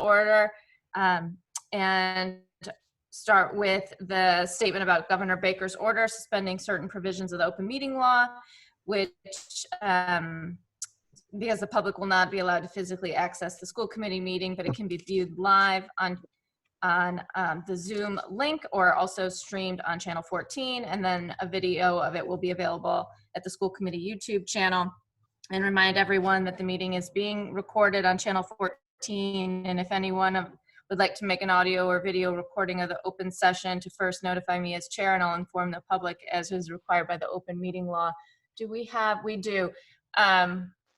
order and start with the statement about Governor Baker's order suspending certain provisions of the open meeting law, which because the public will not be allowed to physically access the school committee meeting, but it can be viewed live on the Zoom link or also streamed on channel 14, and then a video of it will be available at the school committee YouTube channel. And remind everyone that the meeting is being recorded on channel 14, and if anyone would like to make an audio or video recording of the open session, to first notify me as chair, and I'll inform the public as is required by the open meeting law. We do.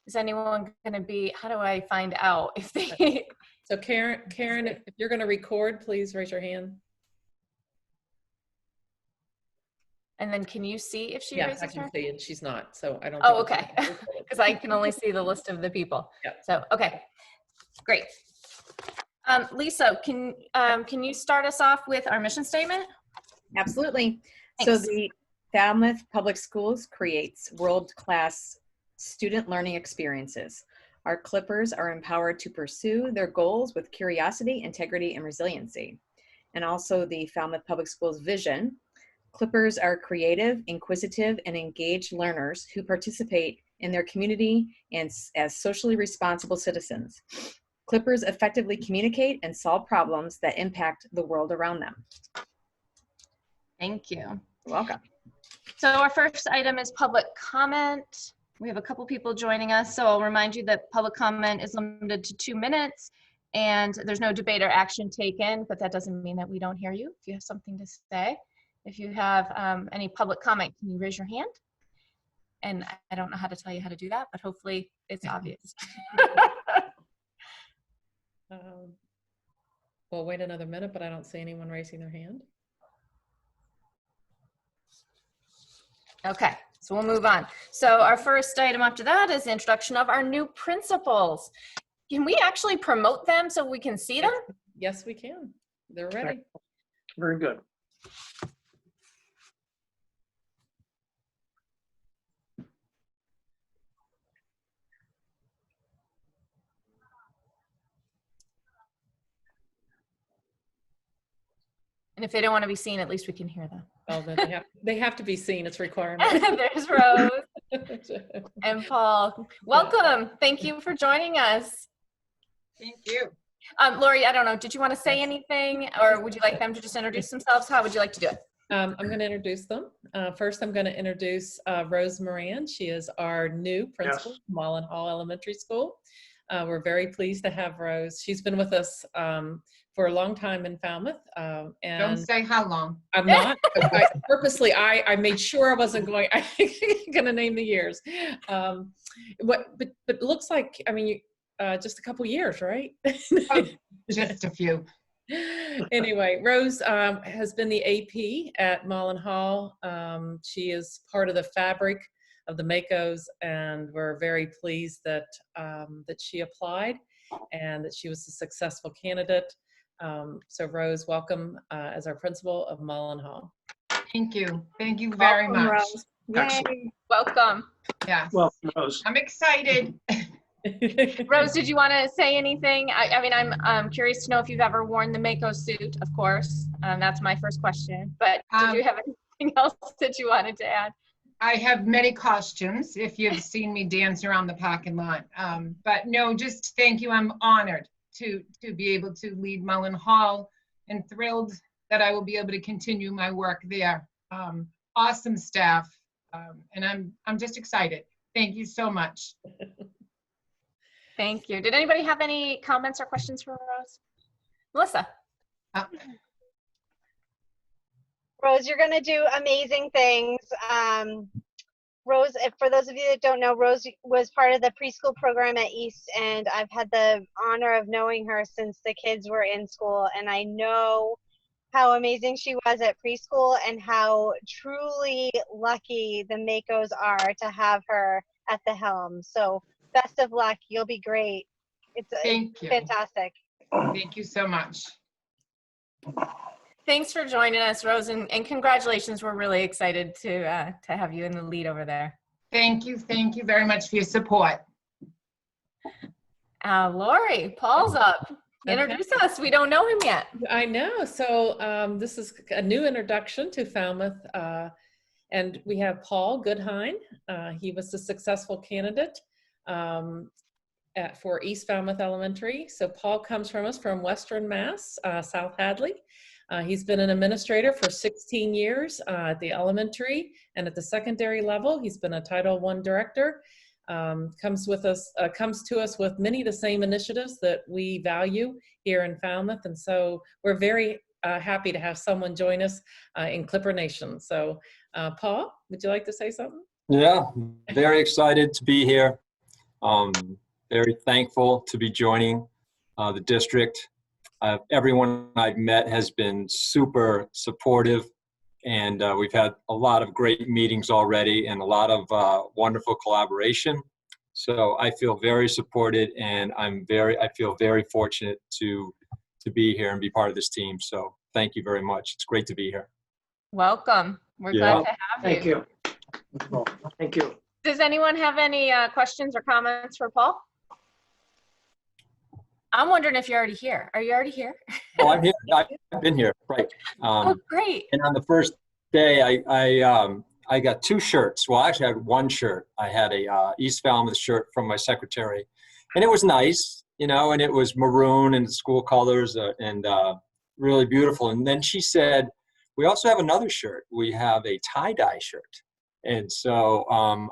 Is anyone going to be, how do I find out if they... So Karen, if you're going to record, please raise your hand. And then can you see if she raises her hand? Yeah, I can see it. She's not, so I don't. Oh, okay. Because I can only see the list of the people. Yeah. So, okay, great. Lisa, can you start us off with our mission statement? Absolutely. Thanks. So the Falmouth Public Schools creates world-class student learning experiences. Our Clippers are empowered to pursue their goals with curiosity, integrity, and resiliency. And also the Falmouth Public Schools vision. Clippers are creative, inquisitive, and engaged learners who participate in their community and as socially responsible citizens. Clippers effectively communicate and solve problems that impact the world around them. Thank you. You're welcome. So our first item is public comment. We have a couple people joining us, so I'll remind you that public comment is limited to 2 minutes, and there's no debate or action taken, but that doesn't mean that we don't hear you if you have something to say. If you have any public comment, can you raise your hand? And I don't know how to tell you how to do that, but hopefully it's obvious. We'll wait another minute, but I don't see anyone raising their hand. Okay, so we'll move on. So our first item after that is the introduction of our new principals. Can we actually promote them so we can see them? Yes, we can. They're ready. Very good. And if they don't want to be seen, at least we can hear them. Oh, then they have to be seen. It's a requirement. There's Rose and Paul. Welcome. Thank you for joining us. Thank you. Lori, I don't know, did you want to say anything, or would you like them to just introduce themselves? How would you like to do it? I'm going to introduce them. First, I'm going to introduce Rose Moran. She is our new principal, yes, Mullen Hall Elementary School. We're very pleased to have Rose. She's been with us for a long time in Falmouth. And don't say how long. I'm not. I made sure I wasn't going to name the years. But it looks like, I mean, just a couple years, right? Oh, just a few. Anyway, Rose has been the AP at Mullen Hall. She is part of the fabric of the MACOs, and we're very pleased that that she applied and that she was a successful candidate. So Rose, welcome as our principal of Mullen Hall. Thank you. Thank you very much. Rose. Yay. Welcome. Yeah. Welcome, Rose. I'm excited. Rose, did you want to say anything? I mean, I'm curious to know if you've ever worn the Mako suit, of course. That's my first question. But did you have anything else that you wanted to add? I have many costumes, if you've seen me dance around the parking lot. But no, just thank you. I'm honored to be able to lead Mullen Hall, and thrilled that I will be able to continue my work there. Awesome staff, and I'm just excited. Thank you so much. Thank you. Did anybody have any comments or questions for Rose? Melissa. Rose, you're going to do amazing things. Rose, for those of you that don't know, Rose was part of the preschool program at East, and I've had the honor of knowing her since the kids were in school, and I know how amazing she was at preschool and how truly lucky the Makos are to have her at the helm. So best of luck. You'll be great. Thank you. Fantastic. Thank you so much. Thanks for joining us, Rose, and congratulations. We're really excited to have you in the lead over there. Thank you very much for your support. Lori, Paul's up. Introduce us. We don't know him yet. I know. So this is a new introduction to Falmouth. And we have Paul Goodhine. He was a successful candidate for East Falmouth Elementary. So Paul comes from us from Western Mass, South Hadley. He's been an administrator for 16 years at the elementary and at the secondary level. He's been a Title I director. Comes to us with many of the same initiatives that we value here in Falmouth. And so we're very happy to have someone join us in Clipper Nation. So Paul, would you like to say something? Yeah, very excited to be here. Very thankful to be joining the district. Everyone I've met has been super supportive, and we've had a lot of great meetings already and a lot of wonderful collaboration. So I feel very supported, and I feel very fortunate to be here and be part of this team. So thank you very much. It's great to be here. Welcome. We're glad to have you. Thank you. Thank you. Does anyone have any questions or comments for Paul? I'm wondering if you're already here. Are you already here? Oh, I'm here. I've been here, right. Oh, great. And on the first day, I got 2 shirts. Well, actually, I had 1 shirt. I had a East Falmouth shirt from my secretary, and it was nice, you know, and it was maroon and school colors and really beautiful. And then she said, we also have another shirt. We have a tie-dye shirt. And so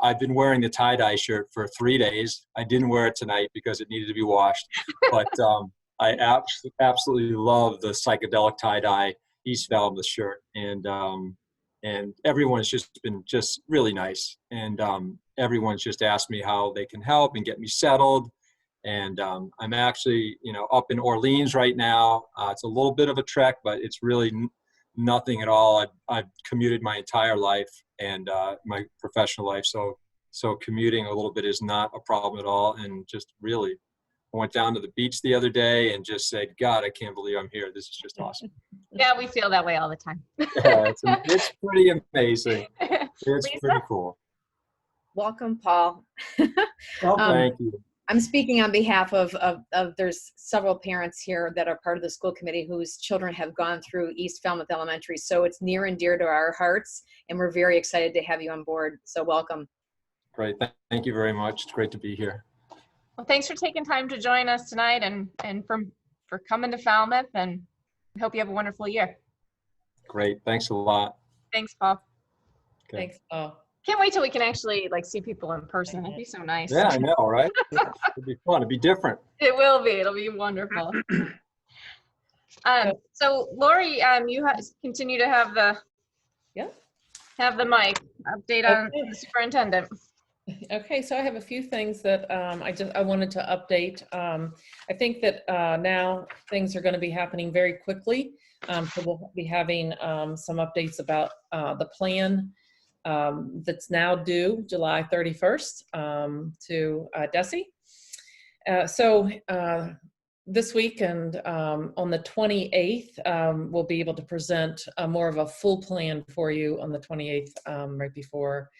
I've been wearing the tie-dye shirt for 3 days. I didn't wear it tonight because it needed to be washed. But I absolutely love the psychedelic tie-dye East Falmouth shirt. And everyone's just been really nice. And everyone's just asked me how they can help and get me settled. And I'm actually, you know, up in Orleans right now. It's a little bit of a trek, but it's really nothing at all. I've commuted my entire life and my professional life. So commuting a little bit is not a problem at all. And just really, I went down to the beach the other day and just said, God, I can't believe I'm here. This is just awesome. Yeah, we feel that way all the time. Yeah, it's pretty amazing. It's Lisa? pretty cool. Welcome, Paul. Thank you. I'm speaking on behalf of there's several parents here that are part of the school committee whose children have gone through East Falmouth Elementary. So it's near and dear to our hearts, and we're very excited to have you on board. So welcome. Great. Thank you very much. It's great to be here. Well, thanks for taking time to join us tonight and for coming to Falmouth, and I hope you have a wonderful year. Great. Thanks a lot. Thanks, Paul. Okay. Thanks, Paul. Can't wait till we can actually see people in person. It'd be so nice. Yeah, I know, right? It'll be fun. It'll be different. It will be. It'll be wonderful. So Lori, you continue to have the mic. Update on the superintendent. Okay, so I have a few things that I wanted to update. I think that now things are going to be happening very quickly. So we'll be having some updates about the plan that's now due July 31st to DESE. So this week and on the 28th, we'll be able to present more of a full plan for you on the 28th, right before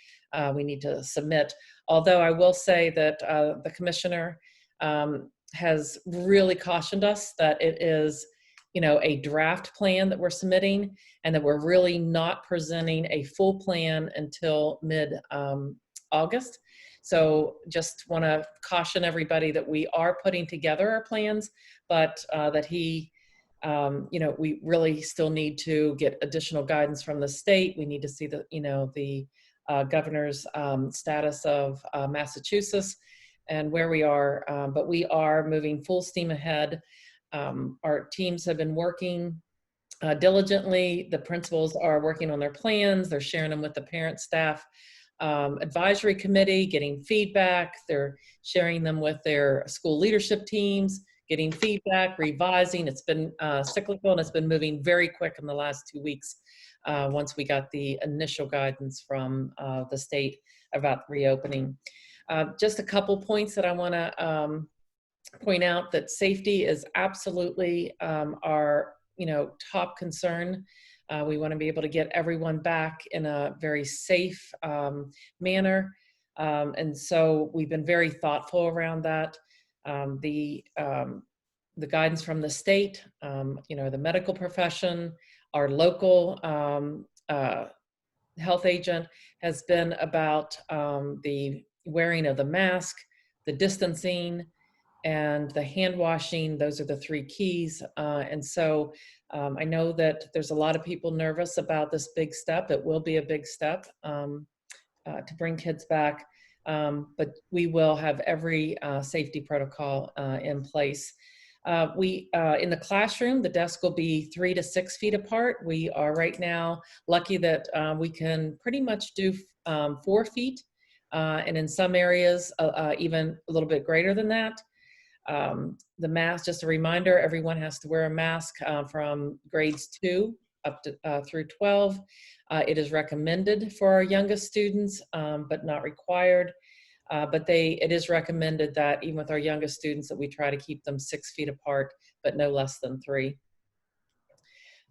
we need to submit. Although I will say that the commissioner has really cautioned us that it is, you know, a draft plan that we're submitting, and that we're really not presenting a full plan until mid-August. So just want to caution everybody that we are putting together our plans, but that he, you know, we really still need to get additional guidance from the state. We need to see the, you know, the governor's status of Massachusetts and where we are, but we are moving full steam ahead. Our teams have been working diligently. The principals are working on their plans. They're sharing them with the parent staff advisory committee, getting feedback. They're sharing them with their school leadership teams, getting feedback, revising. It's been cyclical, and it's been moving very quick in the last 2 weeks once we got the initial guidance from the state about reopening. Just a couple points that I want to point out: that safety is absolutely our, you know, top concern. We want to be able to get everyone back in a very safe manner. And so we've been very thoughtful around that. The the guidance from the state, the medical profession, our local health agent has been about the wearing of the mask, the distancing, and the hand washing. Those are the 3 keys. And so I know that there's a lot of people nervous about this big step. It will be a big step to bring kids back, but we will have every safety protocol in place. In the classroom, the desk will be 3 to 6 feet apart. We are right now lucky that we can pretty much do 4 feet, and in some areas even a little bit greater than that. The mask, just a reminder, everyone has to wear a mask from grades 2 up to through 12. It is recommended for our youngest students, but not required. But it is recommended that even with our youngest students that we try to keep them 6 feet apart, but no less than 3.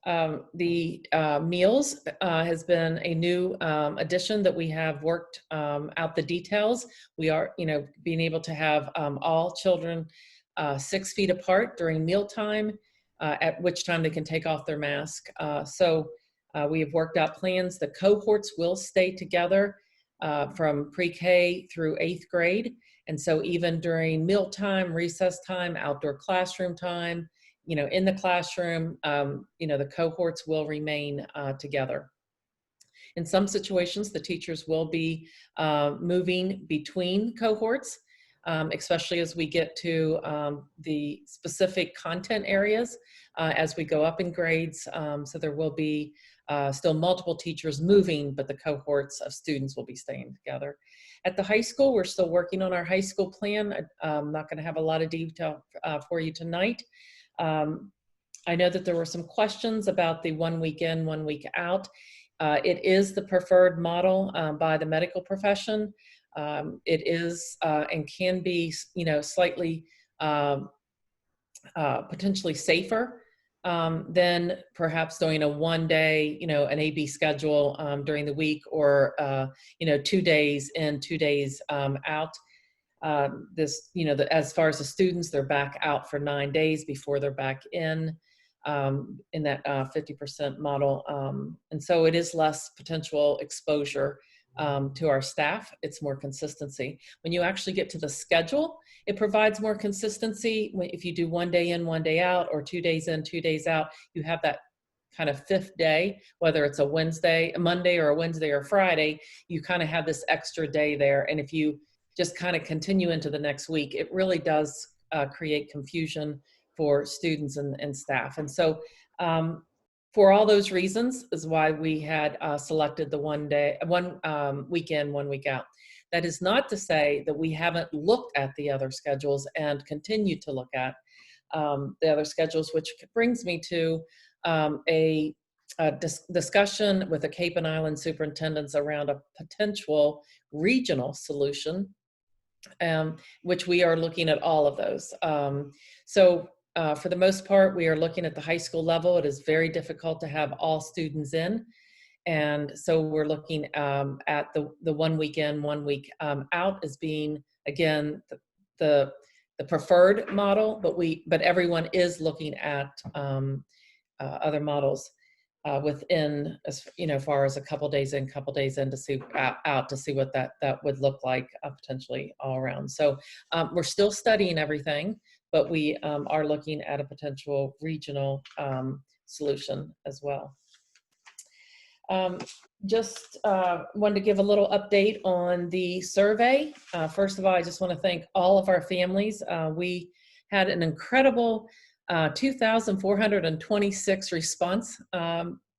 The meals has been a new addition that we have worked out the details. We are, being able to have all children 6 feet apart during mealtime, at which time they can take off their mask. So we have worked out plans. The cohorts will stay together from pre-K through 8th grade. And so even during mealtime, recess time, outdoor classroom time, in the classroom, the cohorts will remain together. In some situations, the teachers will be moving between cohorts, especially as we get to the specific content areas as we go up in grades. So there will be still multiple teachers moving, but the cohorts of students will be staying together. At the high school, we're still working on our high school plan. I'm not going to have a lot of detail for you tonight. I know that there were some questions about the 1 week in, 1 week out. It is the preferred model by the medical profession. It is and can be, slightly potentially safer than perhaps doing a 1 day, an AB schedule during the week, or 2 days in, 2 days out. As far as the students, they're back out for 9 days before they're back in that 50% model. And so it is less potential exposure to our staff. It's more consistency. When you actually get to the schedule, it provides more consistency. If you do 1 day in, 1 day out, or 2 days in, 2 days out, you have that kind of 5th day, whether it's a Monday or a Wednesday or Friday, you kind of have this extra day there. And if you just kind of continue into the next week, it really does create confusion for students and staff. And so for all those reasons is why we had selected the 1 week in, 1 week out. That is not to say that we haven't looked at the other schedules and continue to look at the other schedules, which brings me to a discussion with the Cape and Island superintendents around a potential regional solution, which we are looking at all of those. For the most part, we are looking at the high school level. It is very difficult to have all students in. And so we're looking at the 1 week in, 1 week out as being, again, the preferred model, but everyone is looking at other models within, as far as a couple days in, couple days in to see out to see what that would look like potentially all around. So we're still studying everything, but we are looking at a potential regional solution as well. Just wanted to give a little update on the survey. First of all, I just want to thank all of our families. We had an incredible 2,426 response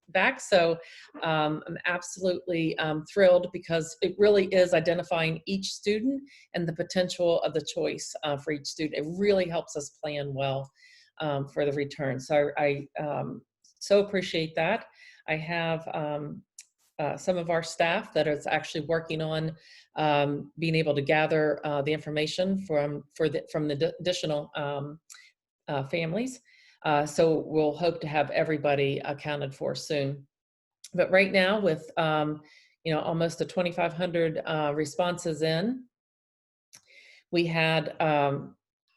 back. So I'm absolutely thrilled, because it really is identifying each student and the potential of the choice for each student. It really helps us plan well for the return. So I so appreciate that. I have some of our staff that is actually working on being able to gather the information from the additional families. So we'll hope to have everybody accounted for soon. But right now, with almost 2,500 responses in, we had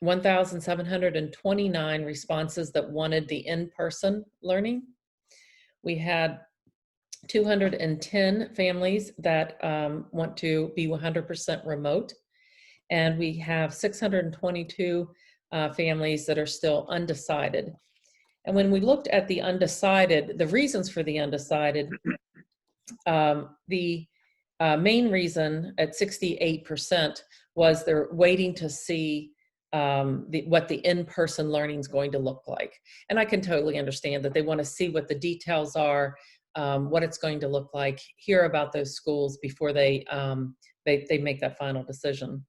1,729 responses that wanted the in-person learning. We had 210 families that want to be 100% remote. And we have 622 families that are still undecided. And when we looked at the undecided, the reasons for the undecided, the main reason at 68% was they're waiting to see what the in-person learning is going to look like. And I can totally understand that they want to see what the details are, what it's going to look like, hear about those schools before they make that final decision.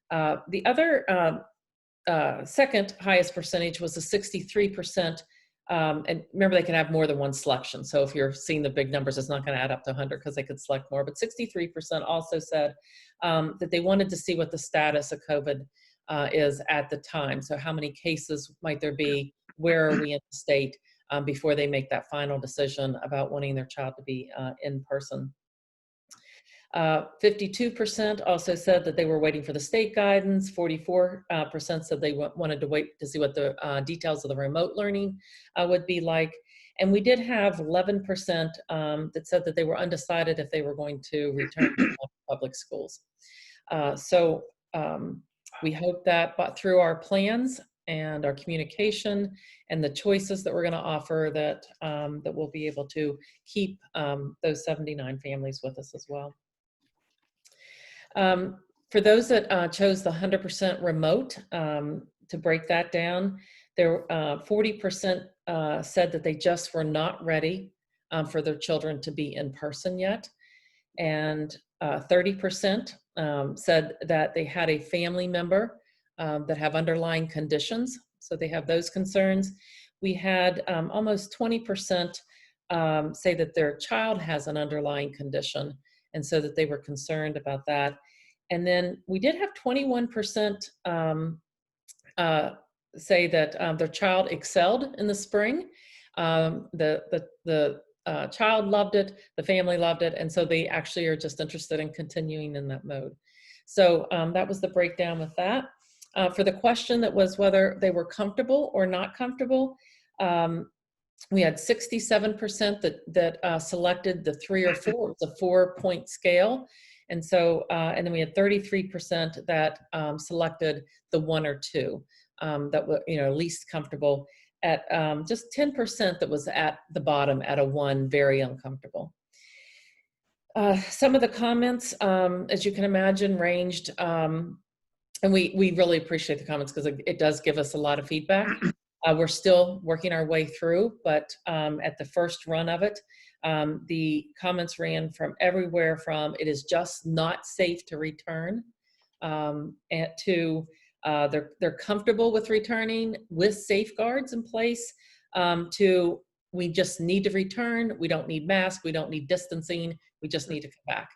The other second highest percentage was the 63%. And remember, they can have more than one selection. So if you're seeing the big numbers, it's not going to add up to 100 because they could select more. But 63% also said that they wanted to see what the status of COVID is at the time. So how many cases might there be? Where are we in the state before they make that final decision about wanting their child to be in person? 52% also said that they were waiting for the state guidance. 44% said they wanted to wait to see what the details of the remote learning would be like. And we did have 11% that said that they were undecided if they were going to return to public schools. So we hope that through our plans and our communication and the choices that we're going to offer that we'll be able to keep those 79 families with us as well. For those that chose the 100% remote, to break that down, there 40% said that they just were not ready for their children to be in person yet. And 30% said that they had a family member that have underlying conditions. So they have those concerns. We had almost 20% say that their child has an underlying condition, and so that they were concerned about that. And then we did have 21% say that their child excelled in the spring. The child loved it, the family loved it, and so they actually are just interested in continuing in that mode. So that was the breakdown with that. For the question that was whether they were comfortable or not comfortable, we had 67% that selected the 3 or 4. It's a 4-point scale. And so, and then we had 33% that selected the 1 or 2 that were, least comfortable. At just 10% that was at the bottom at a 1, very uncomfortable. Some of the comments, as you can imagine, ranged, and we really appreciate the comments because it does give us a lot of feedback. We're still working our way through, but at the first run of it, the comments ran from everywhere from it is just not safe to return and to they're comfortable with returning with safeguards in place to we just need to return. We don't need masks. We don't need distancing. We just need to come back.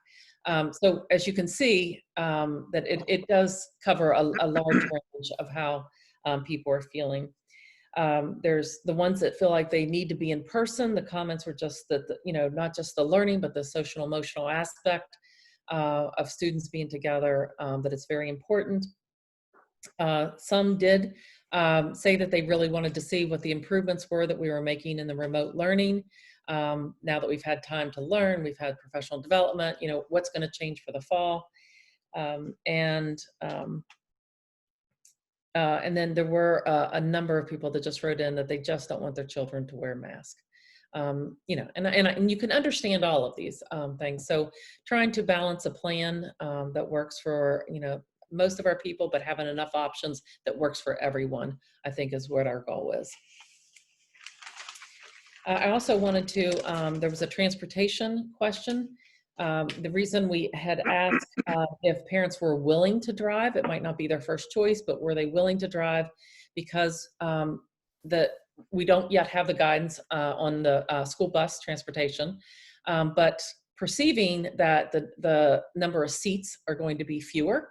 So as you can see, that it does cover a large range of how people are feeling. There's the ones that feel like they need to be in person. The comments were just that, not just the learning, but the social emotional aspect of students being together, that it's very important. Some did say that they really wanted to see what the improvements were that we were making in the remote learning. Now that we've had time to learn, we've had professional development, what's going to change for the fall. And then there were a number of people that just wrote in that they just don't want their children to wear masks. And you can understand all of these things. So trying to balance a plan that works for, most of our people, but having enough options that works for everyone, I think is what our goal is. I also wanted to, there was a transportation question. The reason we had asked if parents were willing to drive, it might not be their first choice, but were they willing to drive? Because we don't yet have the guidance on the school bus transportation, but perceiving that the number of seats are going to be fewer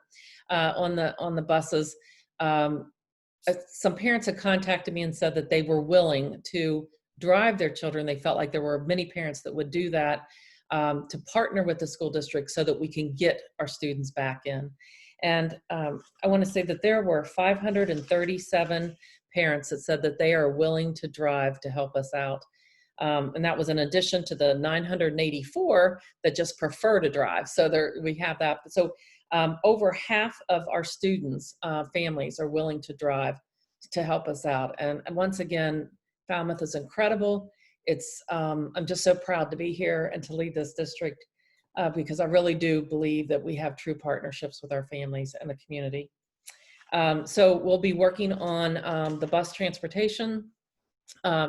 on the buses, some parents had contacted me and said that they were willing to drive their children. They felt like there were many parents that would do that to partner with the school district so that we can get our students back in. And I want to say that there were 537 parents that said that they are willing to drive to help us out. And that was in addition to the 984 that just prefer to drive. So we have that. So over half of our students' families are willing to drive to help us out. And once again, Falmouth is incredible. I'm just so proud to be here and to lead this district because I really do believe that we have true partnerships with our families and the community. So we'll be working on the bus transportation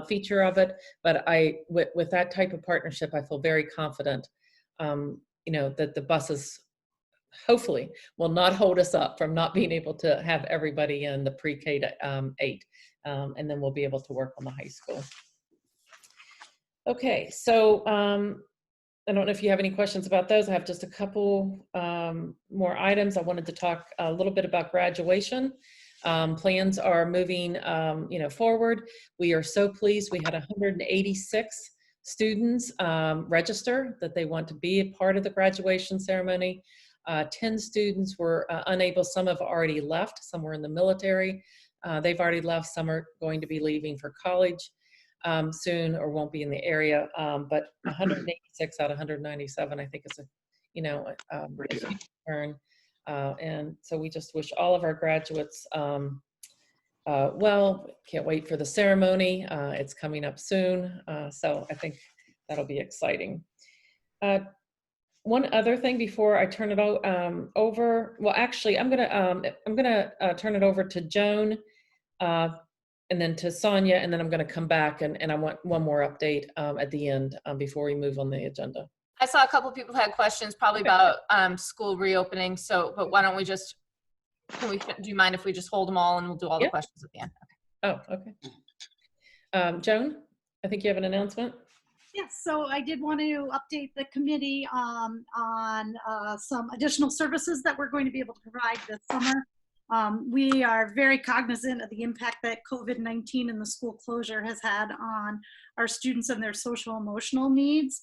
feature of it, but with that type of partnership, I feel very confident, that the buses hopefully will not hold us up from not being able to have everybody in the pre-K to 8, and then we'll be able to work on the high school. Okay, so I don't know if you have any questions about those. I have just a couple more items. I wanted to talk a little bit about graduation. Plans are moving, forward. We are so pleased. We had 186 students register that they want to be a part of the graduation ceremony. 10 students were unable. Some have already left. Some were in the military. They've already left. Some are going to be leaving for college soon or won't be in the area. But 186 out of 197, I think is a huge turn. And so we just wish all of our graduates well. Can't wait for the ceremony. It's coming up soon. So I think that'll be exciting. One other thing before I turn it over. Well, actually, I'm gonna turn it over to Joan, and then to Sonia, and then I'm gonna come back and I want one more update at the end before we move on the agenda. I saw a couple people had questions probably about school reopening. So, but why don't we just, do you mind if we just hold them all and we'll do all the questions at the end? Okay. Oh, okay. Joan, I think you have an announcement. Yes, so I did want to update the committee on some additional services that we're going to be able to provide this summer. We are very cognizant of the impact that COVID-19 and the school closure has had on our students and their social emotional needs.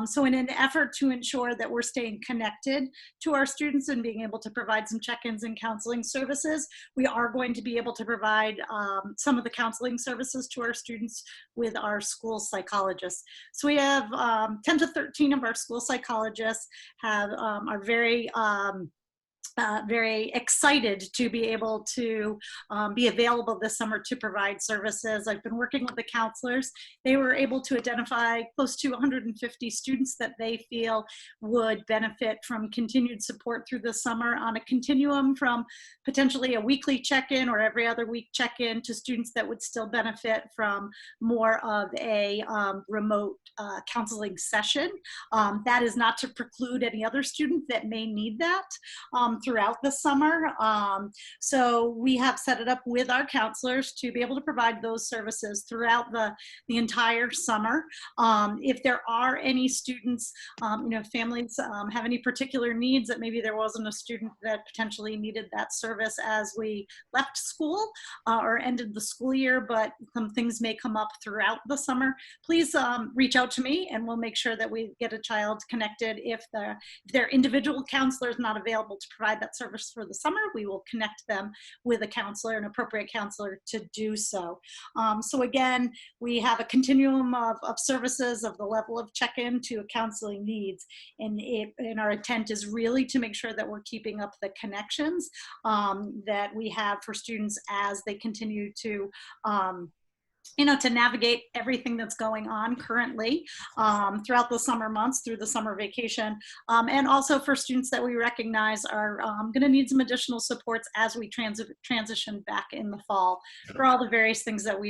So in an effort to ensure that we're staying connected to our students and being able to provide some check-ins and counseling services, we are going to be able to provide some of the counseling services to our students with our school psychologists. So we have 10 to 13 of our school psychologists are very excited to be able to be available this summer to provide services. I've been working with the counselors. They were able to identify close to 150 students that they feel would benefit from continued support through the summer on a continuum from potentially a weekly check-in or every other week check-in to students that would still benefit from more of a remote counseling session. That is not to preclude any other student that may need that throughout the summer. So we have set it up with our counselors to be able to provide those services throughout the entire summer. If there are any students, families have any particular needs that maybe there wasn't a student that potentially needed that service as we left school or ended the school year, but some things may come up throughout the summer, please reach out to me and we'll make sure that we get a child connected. If their individual counselor is not available to provide that service for the summer, we will connect them with a counselor, an appropriate counselor to do so. So again, we have a continuum of services of the level of check-in to counseling needs. And our intent is really to make sure that we're keeping up the connections that we have for students as they continue to to navigate everything that's going on currently throughout the summer months, through the summer vacation, and also for students that we recognize are going to need some additional supports as we transition back in the fall for all the various things that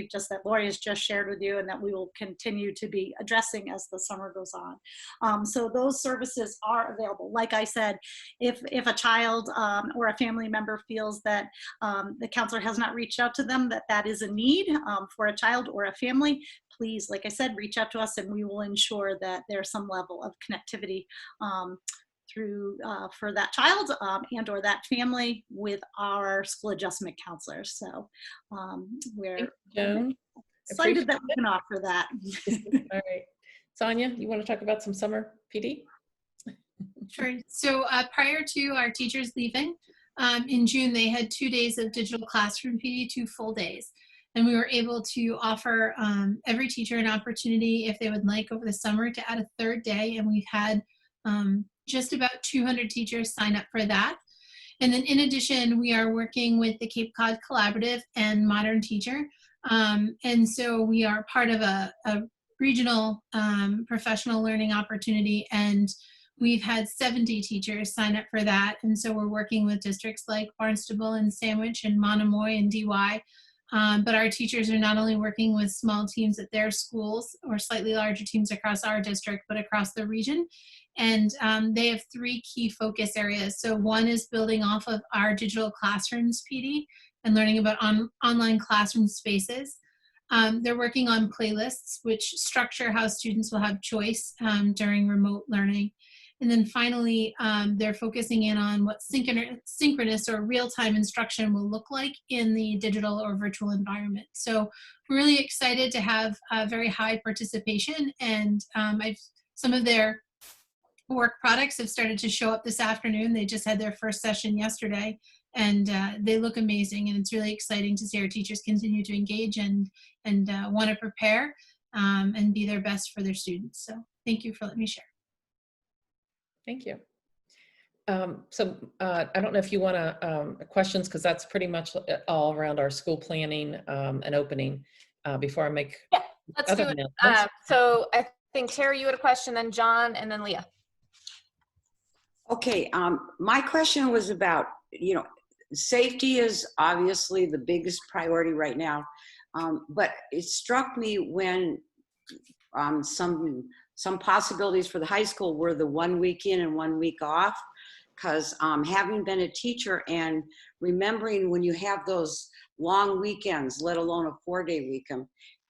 Lori has just shared with you and that we will continue to be addressing as the summer goes on. So those services are available. Like I said, if a child or a family member feels that the counselor has not reached out to them, that is a need for a child or a family, please, like I said, reach out to us and we will ensure that there's some level of connectivity for that child and or that family with our school adjustment counselors. So we're excited that we can offer that. All right. Sonia, you want to talk about some summer PD? Sure. So prior to our teachers leaving, in June, they had 2 days of digital classroom PD, 2 full days. And we were able to offer every teacher an opportunity, if they would like, over the summer to add a 3rd day. And we've had just about 200 teachers sign up for that. And then in addition, we are working with the Cape Cod Collaborative and Modern Teacher. And so we are part of a regional professional learning opportunity, and we've had 70 teachers sign up for that. And so we're working with districts like Barnstable and Sandwich and Monomoy and DY. But our teachers are not only working with small teams at their schools or slightly larger teams across our district, but across the region. And they have 3 key focus areas. So one is building off of our digital classrooms PD and learning about online classroom spaces. They're working on playlists, which structure how students will have choice during remote learning. And then finally, they're focusing in on what synchronous or real-time instruction will look like in the digital or virtual environment. So we're really excited to have very high participation, and some of their work products have started to show up this afternoon. They just had their first session yesterday, and they look amazing, and it's really exciting to see our teachers continue to engage and want to prepare and be their best for their students. So thank you for letting me share. Thank you. So I don't know if you want to questions, because that's pretty much all around our school planning and opening before I make. Yeah, let's do it. So I think Terri, you had a question, then John, and then Leah. Okay, my question was about, safety is obviously the biggest priority right now, but it struck me when some possibilities for the high school were the 1 week in and 1 week off, because having been a teacher and remembering when you have those long weekends, let alone a 4-day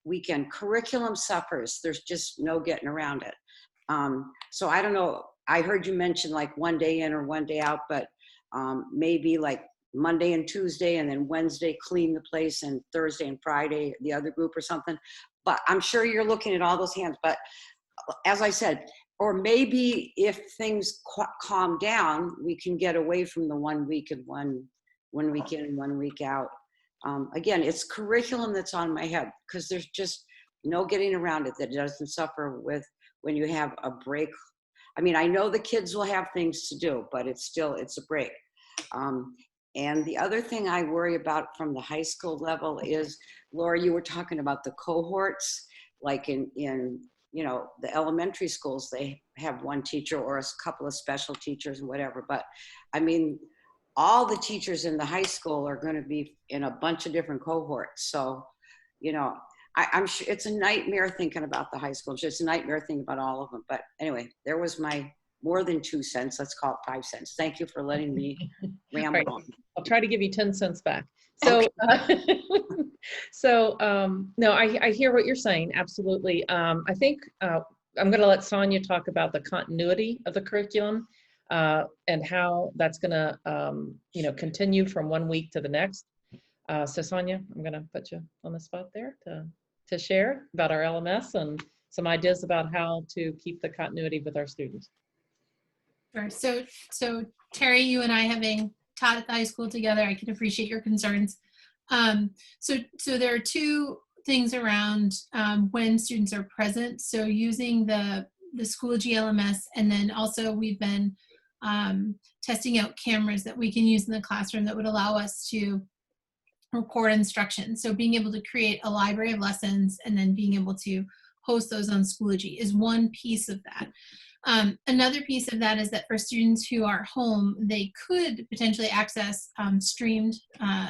weekend, curriculum suffers. There's just no getting around it. So I don't know, I heard you mention like 1 day in or 1 day out, but maybe like Monday and Tuesday, and then Wednesday clean the place, and Thursday and Friday the other group or something. But I'm sure you're looking at all those hands. But as I said, or maybe if things calm down, we can get away from the 1 week and one week in and 1 week out. Again, it's curriculum that's on my head, because there's just no getting around it that doesn't suffer with when you have a break. I mean, I know the kids will have things to do, but it's a break. And the other thing I worry about from the high school level is, Laura, you were talking about the cohorts, like in the elementary schools, they have 1 teacher or a couple of special teachers and whatever. But I mean, all the teachers in the high school are going to be in a bunch of different cohorts. So, I'm sure it's a nightmare thinking about the high school. It's just a nightmare thinking about all of them. But anyway, there was my more than 2 cents. Let's call it 5 cents. Thank you for letting me ramble Right. on. I'll try to give you 10 cents back. So, okay. No, I hear what you're saying. Absolutely. I think I'm going to let Sonia talk about the continuity of the curriculum and how that's going to, continue from 1 week to the next. So Sonia, I'm going to put you on the spot there to share about our LMS and some ideas about how to keep the continuity with our students. Sure. So Terri, you and I, having taught at the high school together, I can appreciate your concerns. So there are 2 things around when students are present. So using the Schoology LMS, and then also we've been testing out cameras that we can use in the classroom that would allow us to record instruction. So being able to create a library of lessons and then being able to host those on Schoology is one piece of that. Another piece of that is that for students who are home, they could potentially access streamed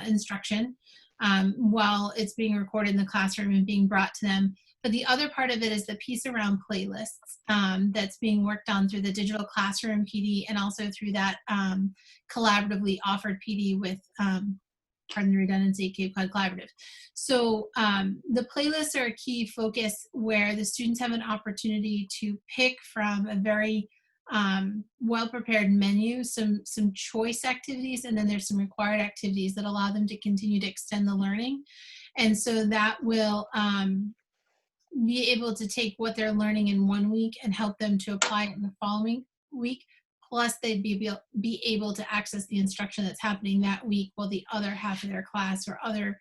instruction while it's being recorded in the classroom and being brought to them. But the other part of it is the piece around playlists that's being worked on through the digital classroom PD and also through that collaboratively offered PD with, pardon the redundancy, Cape Cod Collaborative. So the playlists are a key focus where the students have an opportunity to pick from a very well-prepared menu, some choice activities, and then there's some required activities that allow them to continue to extend the learning. And so that will be able to take what they're learning in 1 week and help them to apply it in the following week, plus they'd be able to access the instruction that's happening that week while the other half of their class or other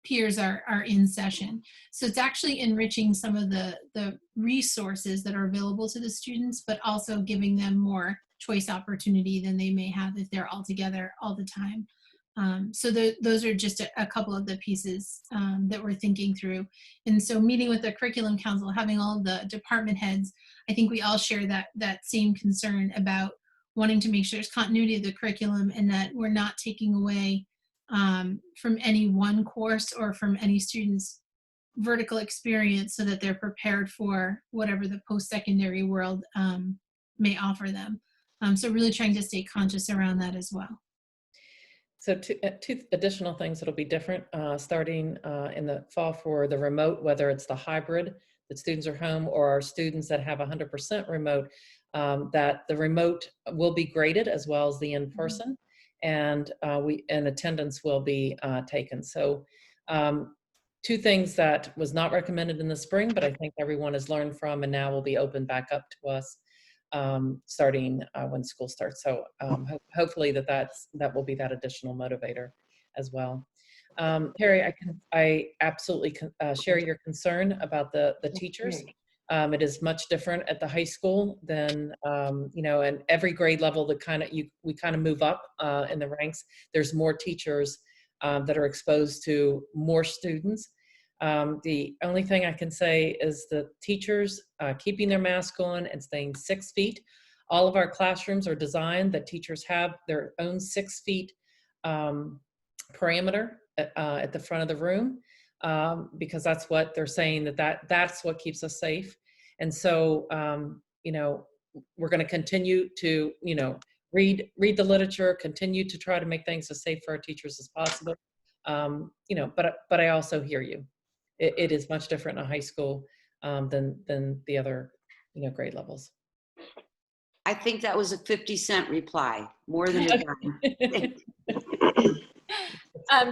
peers are in session. So it's actually enriching some of the resources that are available to the students, but also giving them more choice opportunity than they may have if they're all together all the time. So those are just a couple of the pieces that we're thinking through. And so meeting with the curriculum council, having all the department heads, I think we all share that same concern about wanting to make sure there's continuity of the curriculum and that we're not taking away from any one course or from any student's vertical experience so that they're prepared for whatever the post-secondary world may offer them. So really trying to stay conscious around that as well. So two additional things that'll be different starting in the fall for the remote, whether it's the hybrid, that students are home, or our students that have 100% remote, that the remote will be graded as well as the in-person, and attendance will be taken. So two things that was not recommended in the spring, but I think everyone has learned from and now will be open back up to us starting when school starts. So hopefully that will be that additional motivator as well. Terri, I absolutely share your concern about the teachers. It is much different at the high school than and every grade level we kind of move up in the ranks. There's more teachers that are exposed to more students. The only thing I can say is the teachers keeping their mask on and staying 6 feet. All of our classrooms are designed that teachers have their own 6 feet parameter at the front of the room because that's what they're saying, that's what keeps us safe. And so, we're going to continue to, read the literature, continue to try to make things as safe for our teachers as possible. But I also hear you. It is much different in a high school than the other, grade levels. I think that was a 50-cent reply, more than a dime.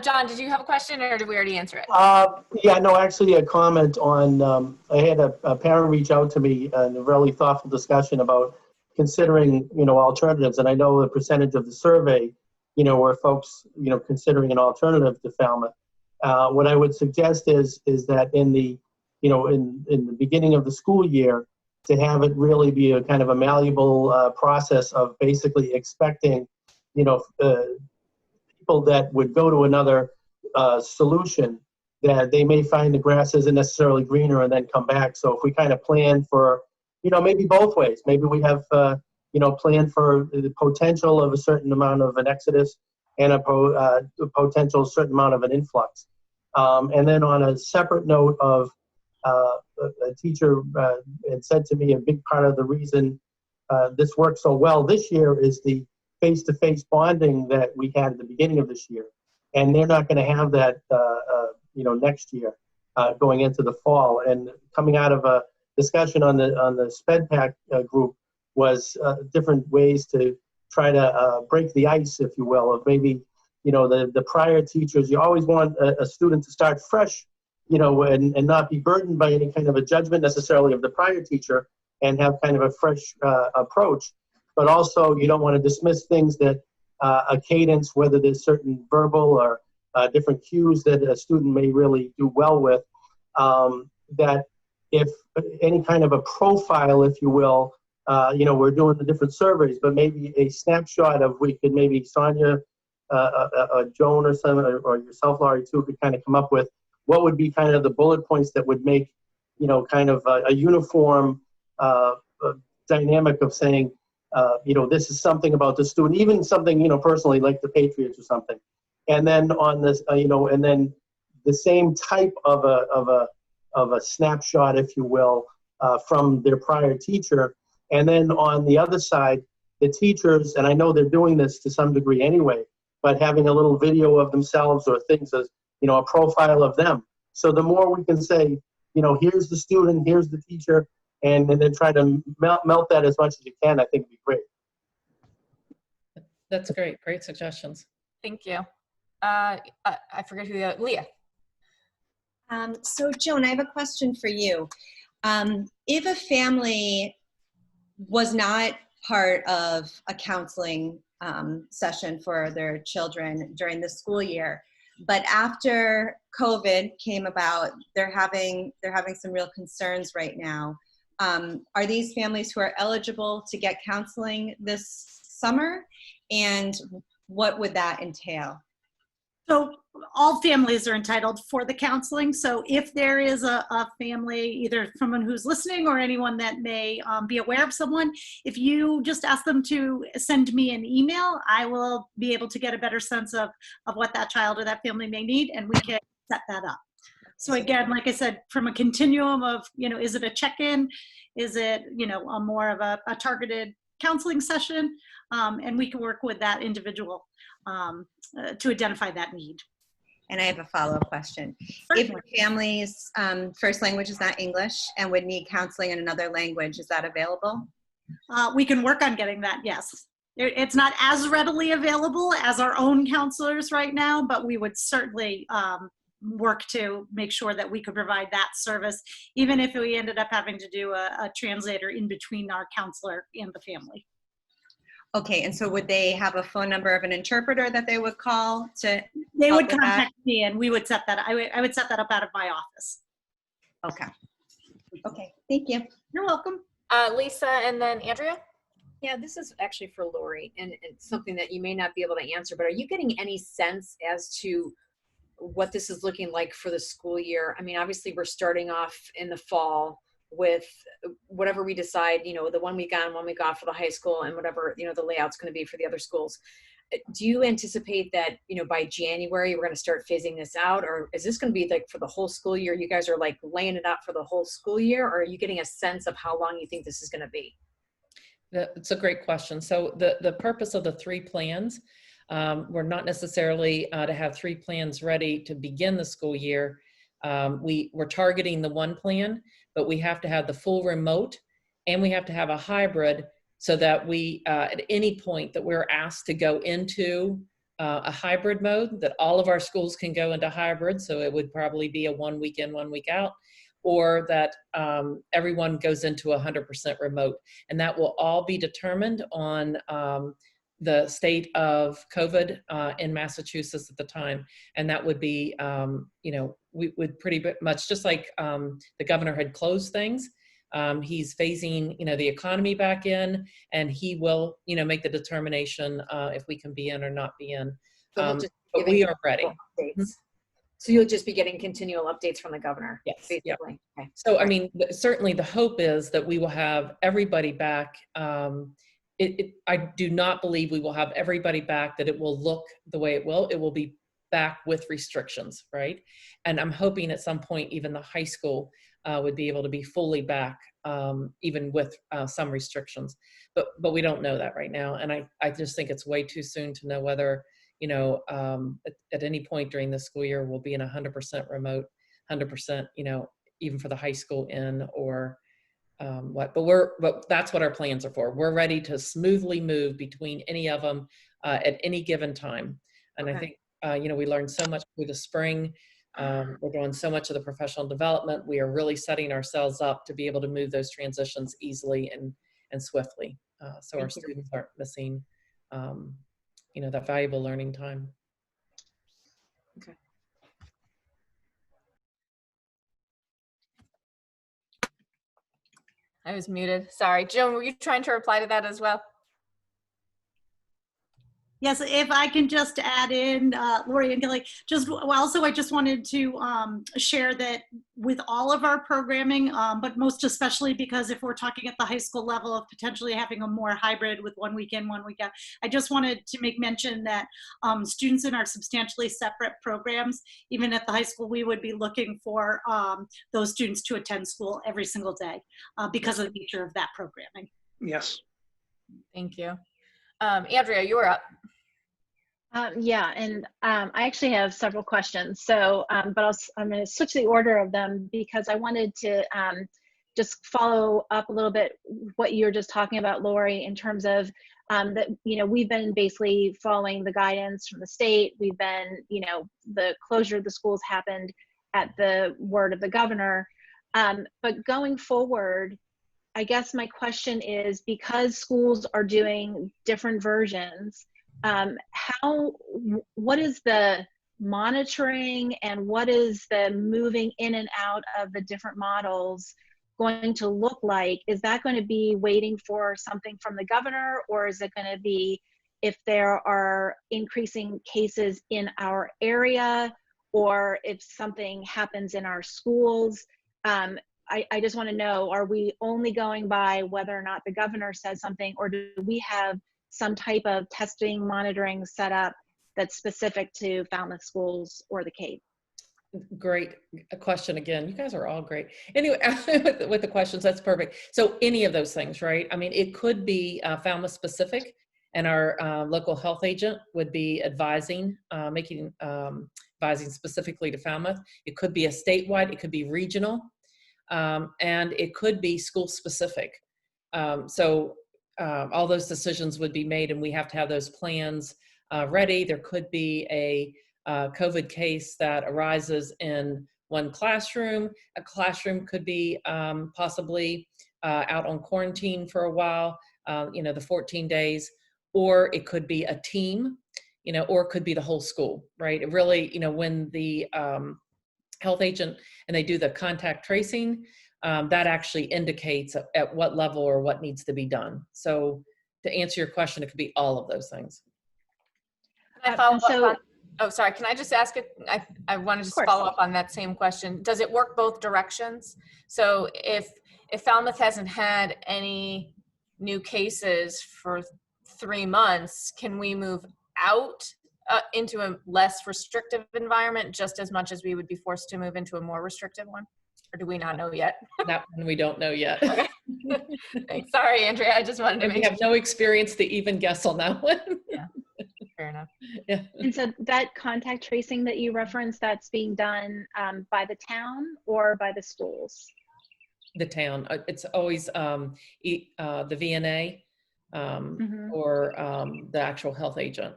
John, did you have a question or did we already answer it? Yeah, no, actually a comment on, I had a parent reach out to me in a really thoughtful discussion about considering, alternatives. And I know the percentage of the survey, where folks, considering an alternative to Falmouth. What I would suggest is that in the, in the beginning of the school year, to have it really be a kind of a malleable process of basically expecting, people that would go to another solution, that they may find the grass isn't necessarily greener and then come back. So if we kind of plan for, maybe both ways, maybe we have, plan for the potential of a certain amount of an exodus and a potential certain amount of an influx. And then on a separate note of a teacher had said to me, a big part of the reason this worked so well this year is the face-to-face bonding that we had at the beginning of this year. And they're not going to have that, next year going into the fall. And coming out of a discussion on the SPED Pack group was different ways to try to break the ice, if you will, of maybe, the prior teachers. You always want a student to start fresh, and not be burdened by any kind of a judgment necessarily of the prior teacher and have kind of a fresh approach. But also you don't want to dismiss things that a cadence, whether there's certain verbal or different cues that a student may really do well with, that if any kind of a profile, if you will, we're doing the different surveys, but maybe a snapshot of, we could maybe Sonia, Joan or some, or yourself, Laurie, too, could kind of come up with what would be kind of the bullet points that would make, kind of a uniform dynamic of saying, this is something about the student, even something, personally, like the Patriots or something. And then on this, and then the same type of a snapshot, if you will, from their prior teacher. And then on the other side, the teachers, and I know they're doing this to some degree anyway, but having a little video of themselves or things as, a profile of them. So the more we can say, here's the student, here's the teacher, and then try to melt that as much as you can, I think would be great. That's great. Great suggestions. Thank you. I forget who the other, Leah. So Joan, I have a question for you. If a family was not part of a counseling session for their children during the school year. But after COVID came about, they're having some real concerns right now. Are these families who are eligible to get counseling this summer? And what would that entail? So all families are entitled for the counseling. So if there is a family, either someone who's listening or anyone that may be aware of someone, if you just ask them to send me an email, I will be able to get a better sense of what that child or that family may need, and we can set that up. So again, like I said, from a continuum of, is it a check-in? Is it, a more of a targeted counseling session? And we can work with that individual to identify that need. And I have a follow-up question. If the family's first language is not English and would need counseling in another language, is that available? We can work on getting that, yes. It's not as readily available as our own counselors right now, but we would certainly work to make sure that we could provide that service, even if we ended up having to do a translator in between our counselor and the family. Okay, and so would they have a phone number of an interpreter that they would call to? They would contact me, and we would set that. I would set that up out of my office. Okay. Okay. Thank you. You're welcome. Lisa, and then Andrea. Yeah, this is actually for Lori, and it's something that you may not be able to answer. But are you getting any sense as to what this is looking like for the school year? I mean, obviously, we're starting off in the fall with whatever we decide, the 1 week on, 1 week off for the high school, and whatever, the layout's going to be for the other schools. Do you anticipate that, by January, we're going to start phasing this out? Or is this going to be like for the whole school year? You guys are like laying it out for the whole school year? Or are you getting a sense of how long you think this is going to be? It's a great question. So the purpose of the 3 plans, we're not necessarily to have 3 plans ready to begin the school year. We're targeting the 1 plan, but we have to have the full remote, and we have to have a hybrid, so that we, at any point that we're asked to go into a hybrid mode, that all of our schools can go into hybrid. So it would probably be a 1 week in, 1 week out, or that everyone goes into 100% remote. And that will all be determined on the state of COVID in Massachusetts at the time. And that would be, we would pretty much, just like the governor had closed things, he's phasing, the economy back in, and he will, make the determination if we can be in or not be in. So but we are ready. Mm-hmm. So you'll just be getting continual updates from the governor. Yes. Basically. Yeah. Okay. So, I mean, certainly the hope is that we will have everybody back. I do not believe we will have everybody back, that it will look the way it will. It will be back with restrictions, right? And I'm hoping at some point even the high school would be able to be fully back, even with some restrictions. But we don't know that right now. And I just think it's way too soon to know whether, at any point during the school year we'll be in 100% remote, 100%, even for the high school in, or what. But that's what our plans are for. We're ready to smoothly move between any of them at any given time. And okay. I think, we learned so much through the spring. We're doing so much of the professional development. We are really setting ourselves up to be able to move those transitions easily and swiftly. So our students aren't missing, that valuable learning time. Okay. I was muted. Sorry. Joan, were you trying to reply to that as well? Yes, if I can just add in, Lori and Gilly, also I just wanted to share that with all of our programming, but most especially because if we're talking at the high school level of potentially having a more hybrid with 1 week in, 1 week out, I just wanted to make mention that students in our substantially separate programs, even at the high school, we would be looking for those students to attend school every single day because of the nature of that programming. Yes. Thank you. Andrea, you were up. Yeah, and I actually have several questions. So, but I'm going to switch the order of them because I wanted to just follow up a little bit what you were just talking about, Lori, in terms of that, we've been basically following the guidance from the state. We've been, the closure of the schools happened at the word of the governor. But going forward, I guess my question is, because schools are doing different versions, what is the monitoring and what is the moving in and out of the different models going to look like? Is that going to be waiting for something from the governor, or is it going to be if there are increasing cases in our area, or if something happens in our schools? I just want to know, are we only going by whether or not the governor says something, or do we have some type of testing, monitoring set up that's specific to Falmouth schools or the Cape? Great question again. You guys are all great. Anyway, with the questions, that's perfect. So any of those things, right? I mean, it could be Falmouth specific, and our local health agent would be advising, advising specifically to Falmouth. It could be a statewide, it could be regional, and it could be school specific. All those decisions would be made, and we have to have those plans ready. There could be a COVID case that arises in one classroom. A classroom could be possibly out on quarantine for a while, the 14 days, or it could be a team, or it could be the whole school, right? It really, when the health agent and they do the contact tracing, that actually indicates at what level or what needs to be done. So to answer your question, it could be all of those things. Can I follow up on, oh, sorry, can I just ask it? I want to just follow up on that same question. Does it work both directions? So if Falmouth hasn't had any new cases for 3 months, can we move out into a less restrictive environment just as much as we would be forced to move into a more restrictive one? Or do we not know yet? That one we don't know yet. Okay. Thanks. Sorry, Andrea. I just wanted to make sure. We have no experience to even guess on that one. Yeah, fair enough. Yeah. And so that contact tracing that you referenced, that's being done by the town or by the schools? The town. It's always the VNA or the actual health agent.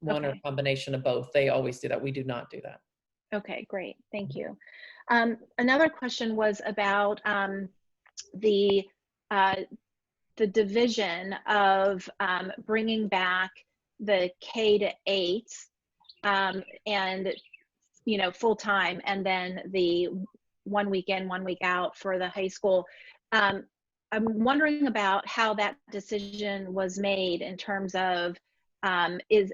One or combination of both. They always do that. We do not do that. Okay, great. Thank you. Another question was about the division of bringing back the K-8 and full time, and then the 1 week in, 1 week out for the high school. I'm wondering about how that decision was made in terms of is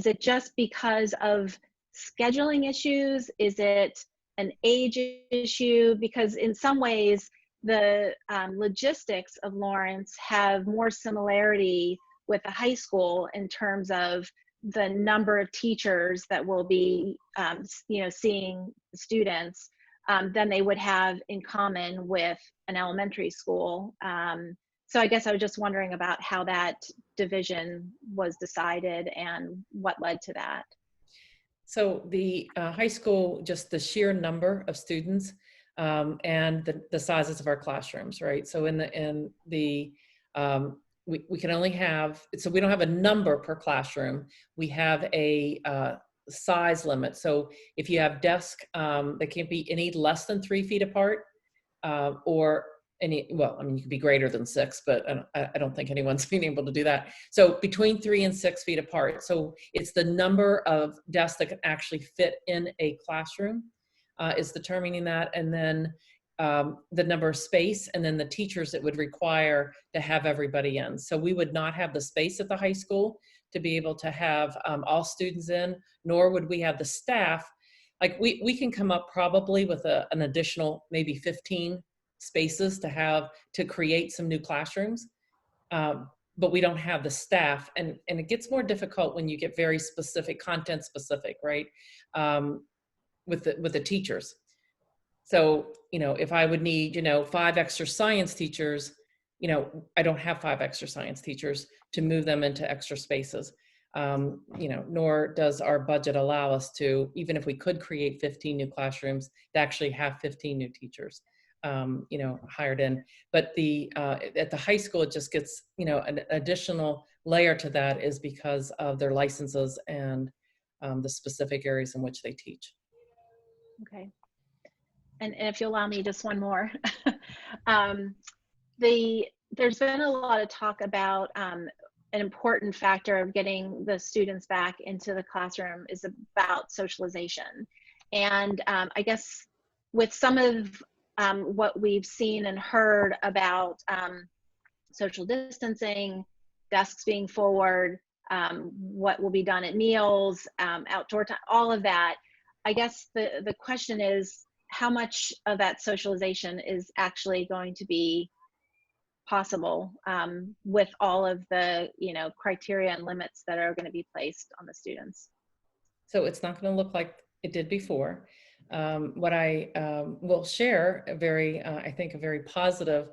it just because of scheduling issues? Is it an age issue? Because in some ways, the logistics of Lawrence have more similarity with the high school in terms of the number of teachers that will be, seeing students than they would have in common with an elementary school. So I guess I was just wondering about how that division was decided and what led to that. So the high school, just the sheer number of students and the sizes of our classrooms, right? So we can only have, so we don't have a number per classroom. We have a size limit. So if you have desks that can't be any less than 3 feet apart, or any, well, I mean, you could be greater than 6, but I don't think anyone's been able to do that. So between 3 and 6 feet apart. So it's the number of desks that can actually fit in a classroom is determining that. And then the number of space, and then the teachers it would require to have everybody in. So we would not have the space at the high school to be able to have all students in, nor would we have the staff. Like we can come up probably with an additional maybe 15 spaces to create some new classrooms, but we don't have the staff, and it gets more difficult when you get very specific, content specific, right? With the teachers. So, if I would need, 5 extra science teachers, I don't have 5 extra science teachers to move them into extra spaces. Nor does our budget allow us to, even if we could create 15 new classrooms, to actually have 15 new teachers, hired in. But at the high school, it just gets, an additional layer to that is because of their licenses and the specific areas in which they teach. Okay. And if you allow me just one more. there's been a lot of talk about an important factor of getting the students back into the classroom is about socialization. And I guess with some of what we've seen and heard about social distancing, desks being forward, what will be done at meals, outdoor time, all of that, I guess the question is, how much of that socialization is actually going to be possible with all of the criteria and limits that are going to be placed on the students? So it's not going to look like it did before. What I will share, I think a very positive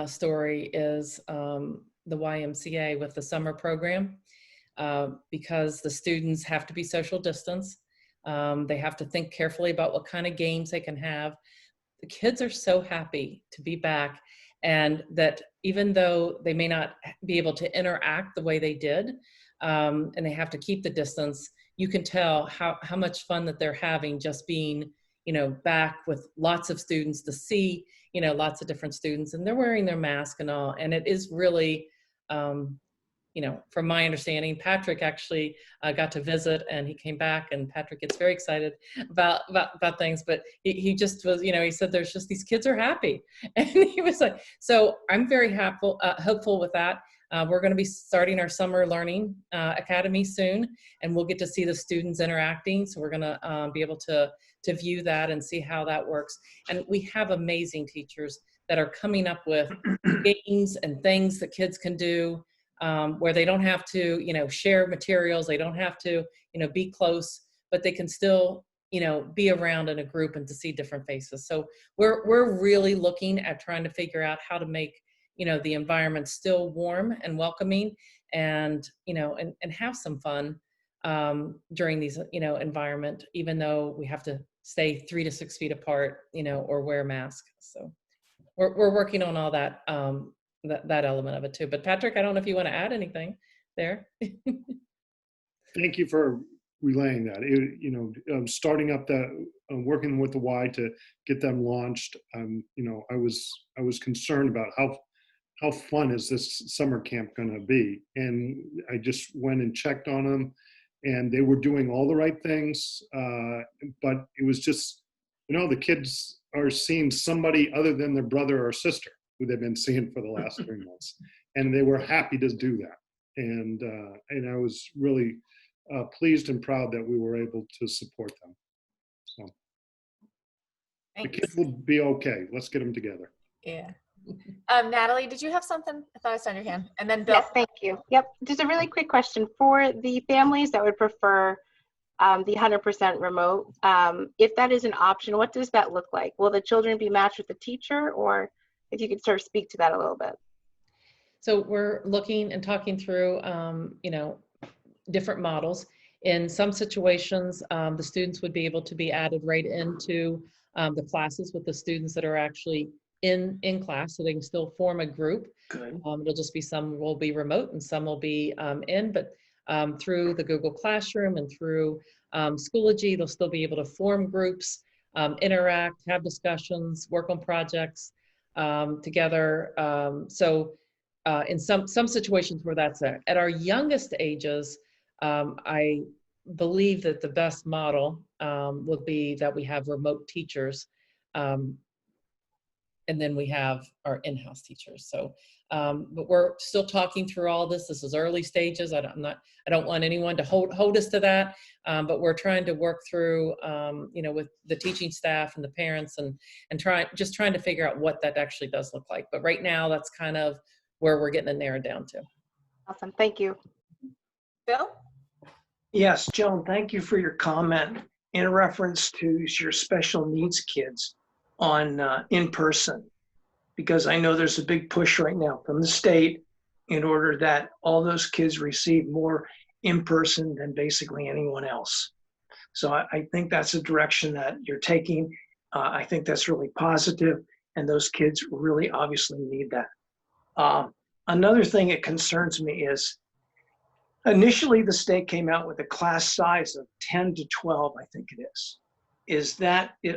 story is the YMCA with the summer program, because the students have to be social distance. They have to think carefully about what kind of games they can have. The kids are so happy to be back, and that even though they may not be able to interact the way they did, and they have to keep the distance, you can tell how much fun that they're having just being, back with lots of students, to see, lots of different students, and they're wearing their mask and all. And it is really, from my understanding, Patrick actually got to visit, and he came back, and Patrick gets very excited about things, but he just was, he said, there's just, these kids are happy. And he was like, so I'm very hopeful with that. We're going to be starting our summer learning academy soon, and we'll get to see the students interacting. So we're going to be able to view that and see how that works. And we have amazing teachers that are coming up with games and things that kids can do, where they don't have to, share materials. They don't have to, be close, but they can still, be around in a group and to see different faces. So we're really looking at trying to figure out how to make, the environment still warm and welcoming, and, and have some fun during these, environment, even though we have to stay 3 to 6 feet apart, or wear masks. So we're working on all that, that element of it too. But Patrick, I don't know if you want to add anything there. Thank you for relaying that. Starting up the working with the Y to get them launched. I was concerned about how fun is this summer camp going to be, and I just went and checked on them, and they were doing all the right things. But it was just, the kids are seeing somebody other than their brother or sister who they've been seeing for the last 3 months. And they were happy to do that. And I was really pleased and proud that we were able to support them. So Thanks. The kids will be okay. Let's get them together. Yeah. Natalie, did you have something? I thought I saw your hand. And then Bill. Yes, thank you. Yep. Just a really quick question for the families that would prefer the 100% remote. If that is an option, what does that look like? Will the children be matched with the teacher, or if you could sort of speak to that a little bit? So we're looking and talking through, different models. In some situations, the students would be able to be added right into the classes with the students that are actually in class, so they can still form a group. Good. It'll just be, some will be remote and some will be in, but through the Google Classroom and through Schoology, they'll still be able to form groups, interact, have discussions, work on projects together. So in some situations where that's there. At our youngest ages, I believe that the best model would be that we have remote teachers, and then we have our in-house teachers. So, but we're still talking through all this. This is early stages. I don't want anyone to hold us to that, but we're trying to work through, with the teaching staff and the parents, and trying to figure out what that actually does look like. But right now, that's kind of where we're getting it narrowed down to. Awesome, thank you. Bill? Yes, Joan, thank you for your comment in reference to your special needs kids on in person, because I know there's a big push right now from the state in order that all those kids receive more in person than basically anyone else. So I think that's a direction that you're taking. I think that's really positive, and those kids really obviously need that. Another thing that concerns me is initially the state came out with a class size of 10 to 12, I think it is.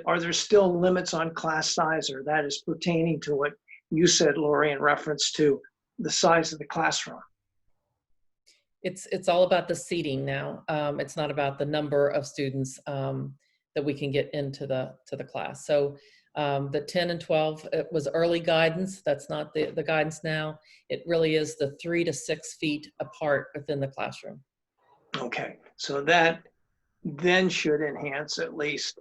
Are there still limits on class size, or that is pertaining to what you said, Lori, in reference to the size of the classroom. It's all about the seating now. It's not about the number of students that we can get into the class. So the 10 and 12, it was early guidance. That's not the guidance now. It really is the 3 to 6 feet apart within the classroom. Okay, so that then should enhance at least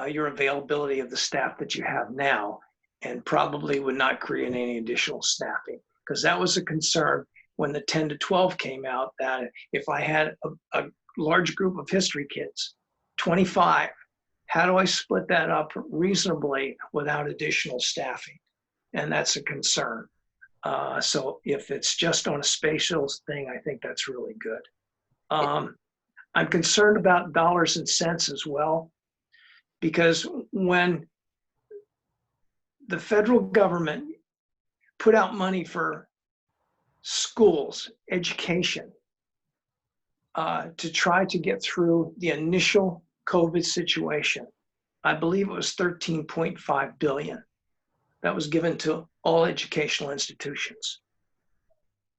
your availability of the staff that you have now, and probably would not create any additional staffing, because that was a concern when the 10 to 12 came out, that if I had a large group of history kids, 25, how do I split that up reasonably without additional staffing? And that's a concern. So if it's just on a spatial thing, I think that's really good. I'm concerned about dollars and cents as well, because when the federal government put out money for schools, education, to try to get through the initial COVID situation, I believe it was $13.5 billion that was given to all educational institutions.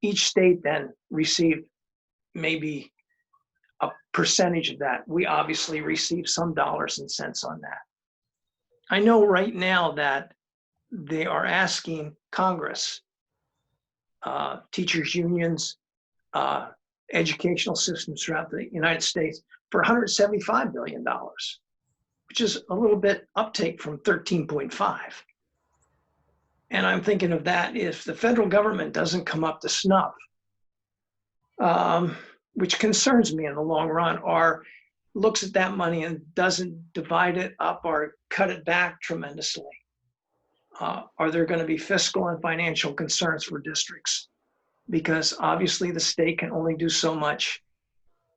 Each state then received maybe a percentage of that. We obviously received some dollars and cents on that. I know right now that they are asking Congress, teachers unions, educational systems throughout the United States for $175 billion, which is a little bit uptake from 13.5. And I'm thinking of that, if the federal government doesn't come up to snuff, which concerns me in the long run, or looks at that money and doesn't divide it up or cut it back tremendously, are there going to be fiscal and financial concerns for districts? Because obviously the state can only do so much.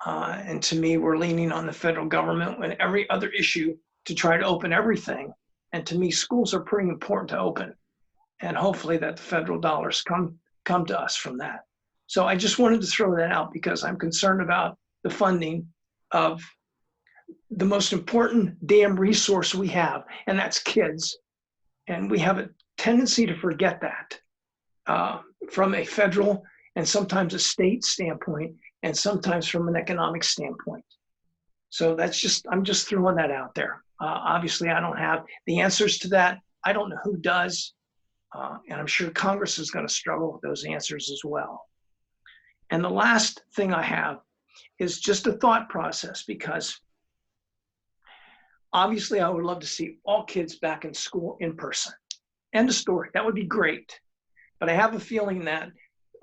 And to me, we're leaning on the federal government when every other issue to try to open everything. And to me, schools are pretty important to open. And hopefully that the federal dollars come to us from that. So I just wanted to throw that out because I'm concerned about the funding of the most important damn resource we have, and that's kids. And we have a tendency to forget that from a federal and sometimes a state standpoint, and sometimes from an economic standpoint. So that's just, I'm just throwing that out there. Obviously, I don't have the answers to that. I don't know who does. And I'm sure Congress is going to struggle with those answers as well. And the last thing I have is just a thought process, because obviously I would love to see all kids back in school in person. End of story. That would be great. But I have a feeling that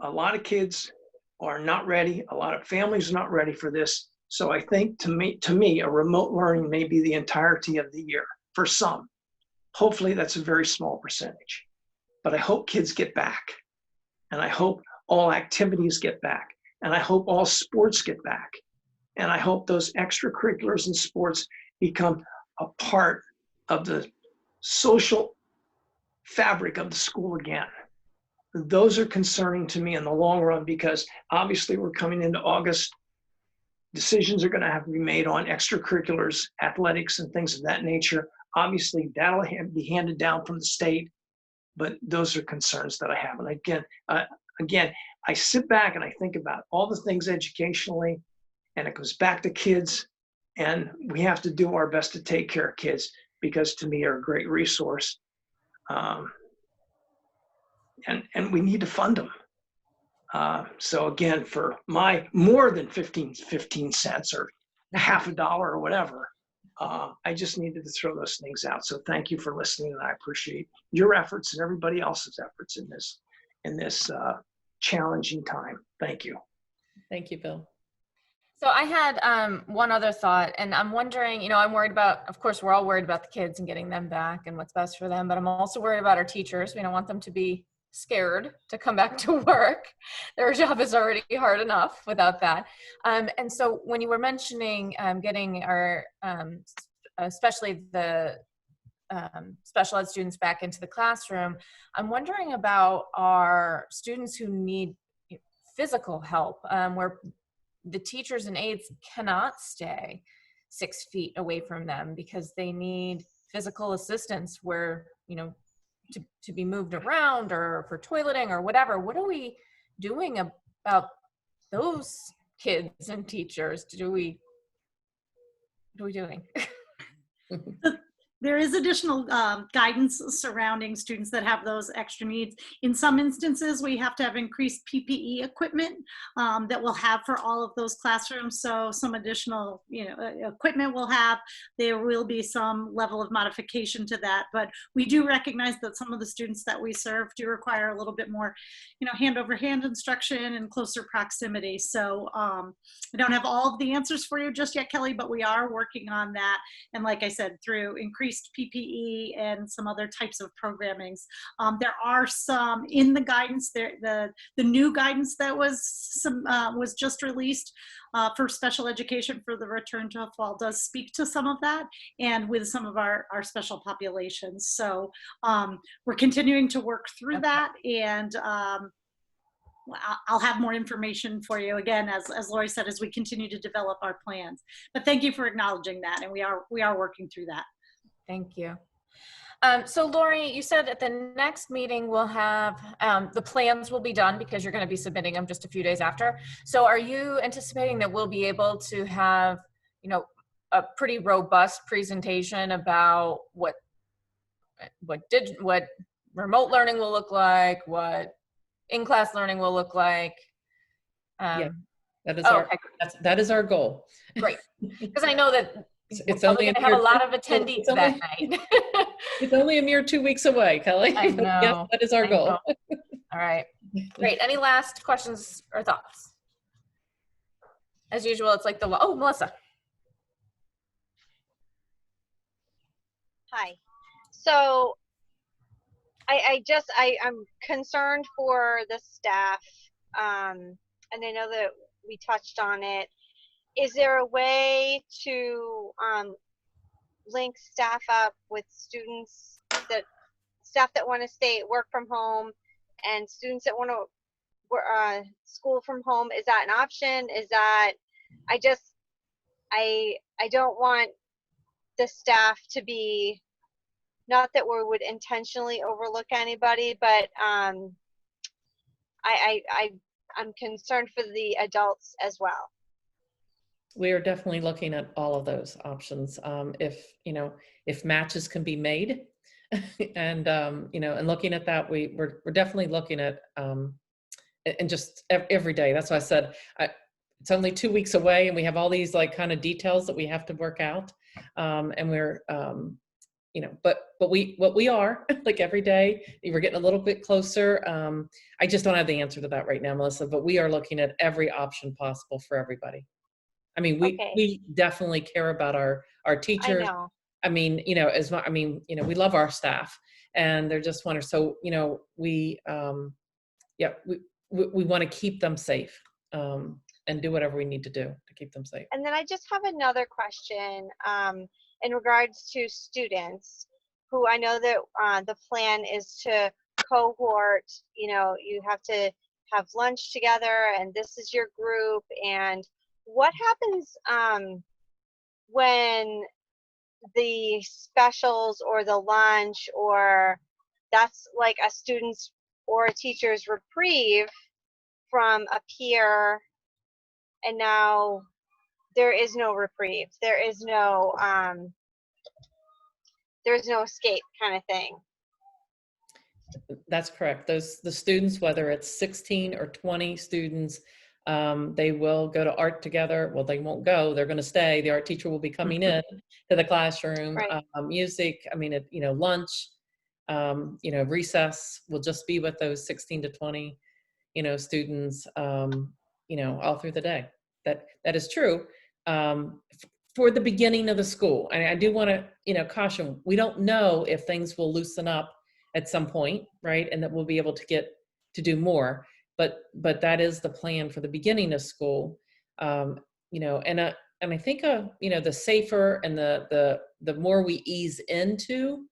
a lot of kids are not ready. A lot of families are not ready for this. So I think to me, a remote learning may be the entirety of the year for some. Hopefully that's a very small percentage. But I hope kids get back. And I hope all activities get back. And I hope all sports get back. And I hope those extracurriculars and sports become a part of the social fabric of the school again. Those are concerning to me in the long run, because obviously we're coming into August. Decisions are going to have to be made on extracurriculars, athletics, and things of that nature. Obviously, that'll be handed down from the state, but those are concerns that I have. And again, I sit back and I think about all the things educationally, and it goes back to kids, and we have to do our best to take care of kids, because to me are a great resource. And we need to fund them. So again, for my more than 15 cents or half a dollar or whatever, I just needed to throw those things out. So thank you for listening, and I appreciate your efforts and everybody else's efforts in this challenging time. Thank you. Thank you, Bill. So I had one other thought, and I'm wondering, I'm worried about, of course, we're all worried about the kids and getting them back and what's best for them, but I'm also worried about our teachers. We don't want them to be scared to come back to work. Their job is already hard enough without that. And so when you were mentioning getting our, especially the special ed students back into the classroom, I'm wondering about our students who need physical help, where the teachers and aides cannot stay 6 feet away from them because they need physical assistance, where, to be moved around or for toileting or whatever. What are we doing about those kids and teachers? What are we doing? There is additional guidance surrounding students that have those extra needs. In some instances, we have to have increased PPE equipment that we'll have for all of those classrooms. So some additional, equipment we'll have. There will be some level of modification to that, but we do recognize that some of the students that we serve do require a little bit more, hand over hand instruction and closer proximity. So I don't have all of the answers for you just yet, Kelly, but we are working on that. And like I said, through increased PPE and some other types of programmings. There are some in the guidance there, the new guidance that was just released for special education for the return to fall does speak to some of that and with some of our special populations. So we're continuing to work through that, and I'll have more information for you again, as Lori said, as we continue to develop our plans. But thank you for acknowledging that, and we are working through that. Thank you. So Lori, you said at the next meeting we'll have, the plans will be done because you're going to be submitting them just a few days after. So are you anticipating that we'll be able to have, a pretty robust presentation about what remote learning will look like, what in-class learning will look like? Yeah, that is our goal. Great, because I know that it's we're only going to have a lot of attendees that night. It's only a mere 2 weeks away, Kelly. I know. Yes, that is our goal. All right, great. Any last questions or thoughts? As usual, it's like Melissa. Hi. So I'm concerned for the staff, and I know that we touched on it. Is there a way to link staff up with staff that want to work from home and students that want to school from home? Is that an option? Is that, I don't want the staff to be, not that we would intentionally overlook anybody, but I'm concerned for the adults as well. We are definitely looking at all of those options. If matches can be made, and and looking at that, we're definitely looking at and just every day. That's why I said it's only 2 weeks away, and we have all these kind of details that we have to work out, and we're but we are like every day we're getting a little bit closer. I just don't have the answer to that right now, Melissa, but we are looking at every option possible for everybody. I mean, we definitely care about our teachers. I know. We love our staff, and they're just wonderful. So, we want to keep them safe, and do whatever we need to do to keep them safe. And then I just have another question in regards to students who I know that the plan is to cohort, you have to have lunch together and this is your group. And what happens when the specials or the lunch, or that's like a student's or a teacher's reprieve from a peer, and now there is no reprieve, there's no escape kind of thing? That's correct. The students, whether it's 16 or 20 students, they will go to art together. Well, they won't go, they're going to stay. The art teacher will be coming in to the classroom. Right. Music, lunch, recess will just be with those 16 to 20, students, all through the day. That is true. For the beginning of the school. And I do want to, caution, we don't know if things will loosen up at some point, right? And that we'll be able to get to do more. But that is the plan for the beginning of school. And I think, the safer and the more we ease into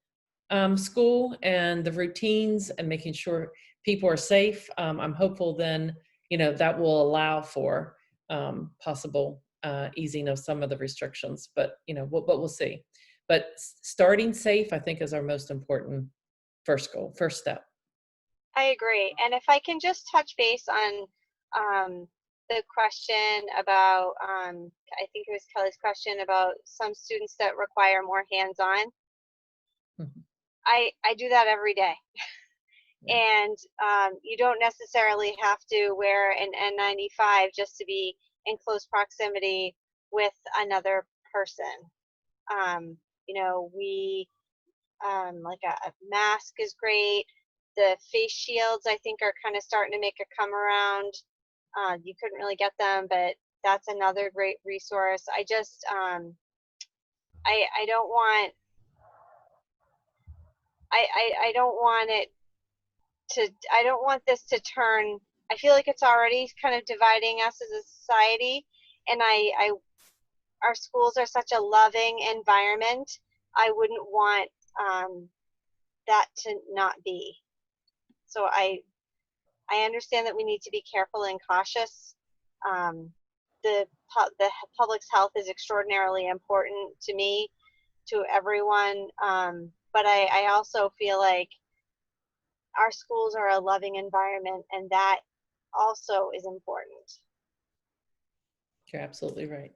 school and the routines and making sure people are safe, I'm hopeful then, that will allow for possible easing of some of the restrictions, but we'll see. But starting safe, I think, is our most important first goal, first step. I agree. And if I can just touch base on the question about, I think it was Kelly's question about some students that require more hands-on. Mm-hmm. I do that every day. And you don't necessarily have to wear an N95 just to be in close proximity with another person. You know, like a mask is great. The face shields, I think, are kind of starting to make a come around. You couldn't really get them, but that's another great resource. I just, I don't want, I don't want it to, I don't want this to turn, I feel like it's already kind of dividing us as a society. And our schools are such a loving environment. I wouldn't want that to not be. So I understand that we need to be careful and cautious. The public's health is extraordinarily important to me, to everyone. But I also feel like our schools are a loving environment, and that also is important. You're absolutely right.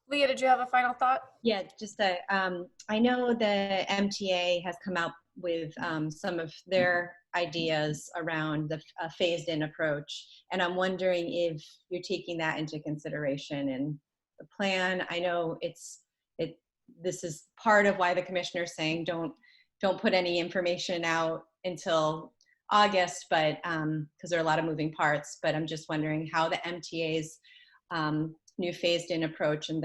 Leah, did you have a final thought? Yeah, just that I know the MTA has come out with some of their ideas around the phased-in approach, and I'm wondering if you're taking that into consideration in the plan. I know this is part of why the commissioner's saying don't put any information out until August, but because there are a lot of moving parts. But I'm just wondering how the MTA's new phased-in approach and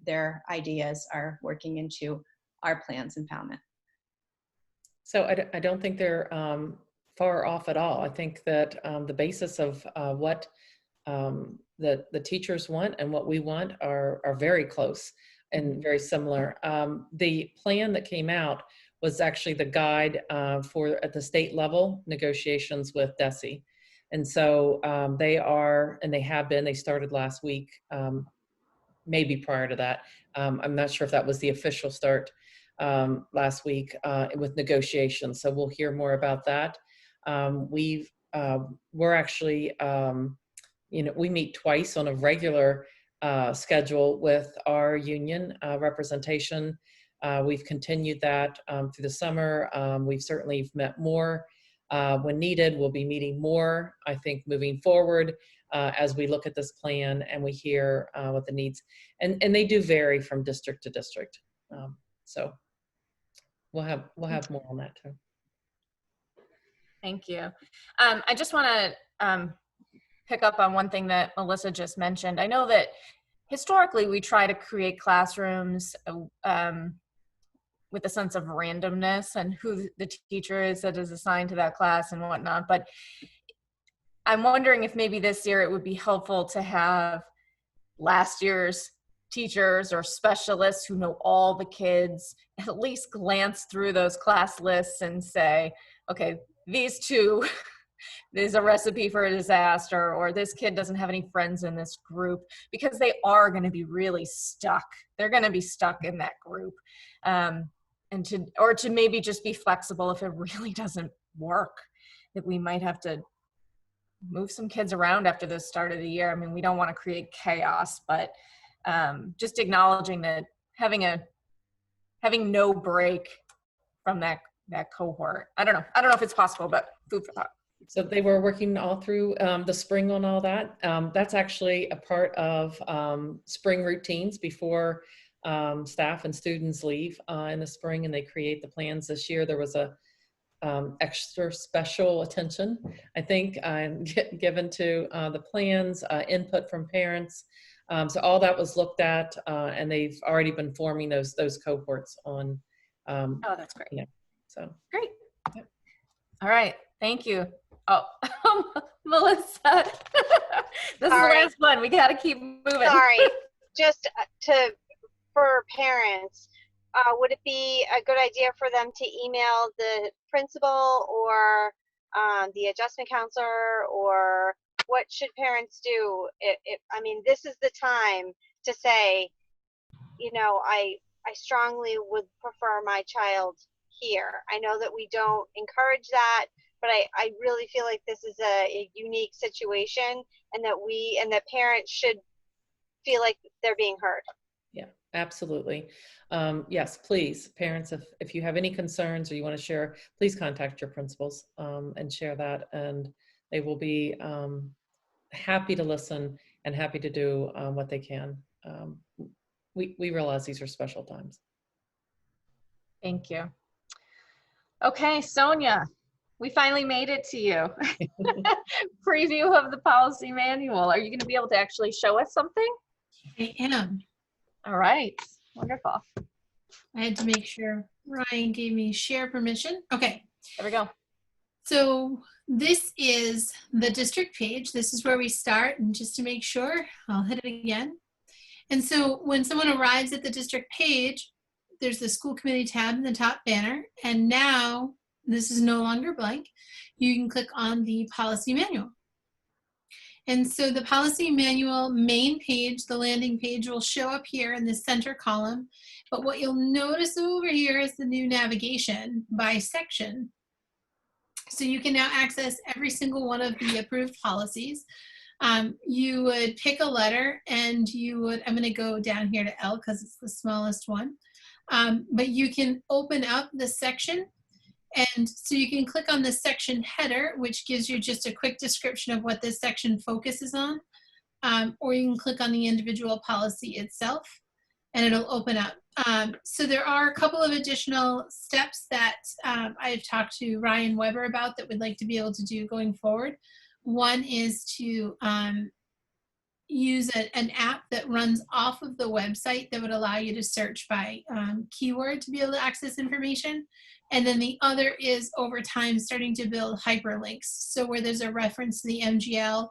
their ideas are working into our plans in Falmouth. So I don't think they're far off at all. I think that the basis of what the teachers want and what we want are very close and very similar. The plan that came out was actually the guide for at the state level negotiations with DESE. And so they started last week, maybe prior to that. I'm not sure if that was the official start last week with negotiations. So we'll hear more about that. We're actually, we meet twice on a regular schedule with our union representation. We've continued that through the summer. We've certainly met more when needed. We'll be meeting more, I think, moving forward as we look at this plan and we hear what the needs, and they do vary from district to district. So we'll have more on that too. Thank you. I just want to pick up on one thing that Melissa just mentioned. I know that historically we try to create classrooms with a sense of randomness and who the teacher is that is assigned to that class and whatnot. But I'm wondering if maybe this year it would be helpful to have last year's teachers or specialists who know all the kids at least glance through those class lists and say, okay, these two, there's a recipe for a disaster, or this kid doesn't have any friends in this group, because they are going to be really stuck. They're going to be stuck in that group. And to maybe just be flexible if it really doesn't work, that we might have to move some kids around after the start of the year. I mean, we don't want to create chaos, but just acknowledging that having no break from that cohort. I don't know if it's possible, but food for thought. So they were working all through the spring on all that. That's actually a part of spring routines before staff and students leave in the spring, and they create the plans. This year there was a extra special attention, I think, given to the plans, input from parents. So all that was looked at, and they've already been forming those cohorts on. Oh, that's great. Yeah, so great. Yep. All right, thank you. Oh, Melissa, this is the last one. We got to keep moving. Sorry, just for parents, would it be a good idea for them to email the principal or the adjustment counselor, or what should parents do? I mean, this is the time to say, I strongly would prefer my child here. I know that we don't encourage that, but I really feel like this is a unique situation, and that parents should feel like they're being heard. Yeah, absolutely. Yes, please, parents, if you have any concerns or you want to share, please contact your principals and share that, and they will be happy to listen and happy to do what they can. We realize these are special times. Thank you. Okay, Sonia, we finally made it to you. Preview of the policy manual. Are you going to be able to actually show us something? I am. All right, wonderful. I had to make sure Ryan gave me share permission. Okay. There we go. So this is the district page. This is where we start, and just to make sure, I'll hit it again. And so when someone arrives at the district page, there's the school committee tab in the top banner, and now this is no longer blank. You can click on the policy manual. And so the policy manual main page, the landing page, will show up here in the center column. But what you'll notice over here is the new navigation by section. So you can now access every single one of the approved policies. You would pick a letter, and you would, I'm going to go down here to L because it's the smallest one. But you can open up the section. And so you can click on the section header, which gives you just a quick description of what this section focuses on. Or you can click on the individual policy itself, and it'll open up. So there are a couple of additional steps that I've talked to Ryan Weber about that we'd like to be able to do going forward. One is to use an app that runs off of the website that would allow you to search by keyword to be able to access information. And then the other is, over time, starting to build hyperlinks. So where there's a reference to the MGL,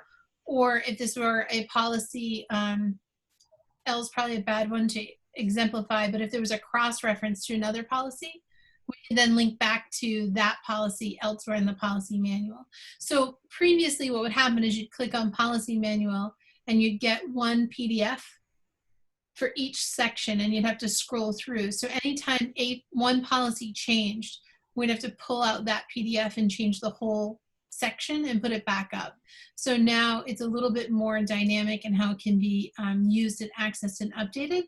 or if this were a policy, L is probably a bad one to exemplify, but if there was a cross-reference to another policy, we can then link back to that policy elsewhere in the policy manual. So previously what would happen is you'd click on policy manual and you'd get one PDF for each section, and you'd have to scroll through. So anytime one policy changed, we'd have to pull out that PDF and change the whole section and put it back up. So now it's a little bit more dynamic in how it can be used and accessed and updated,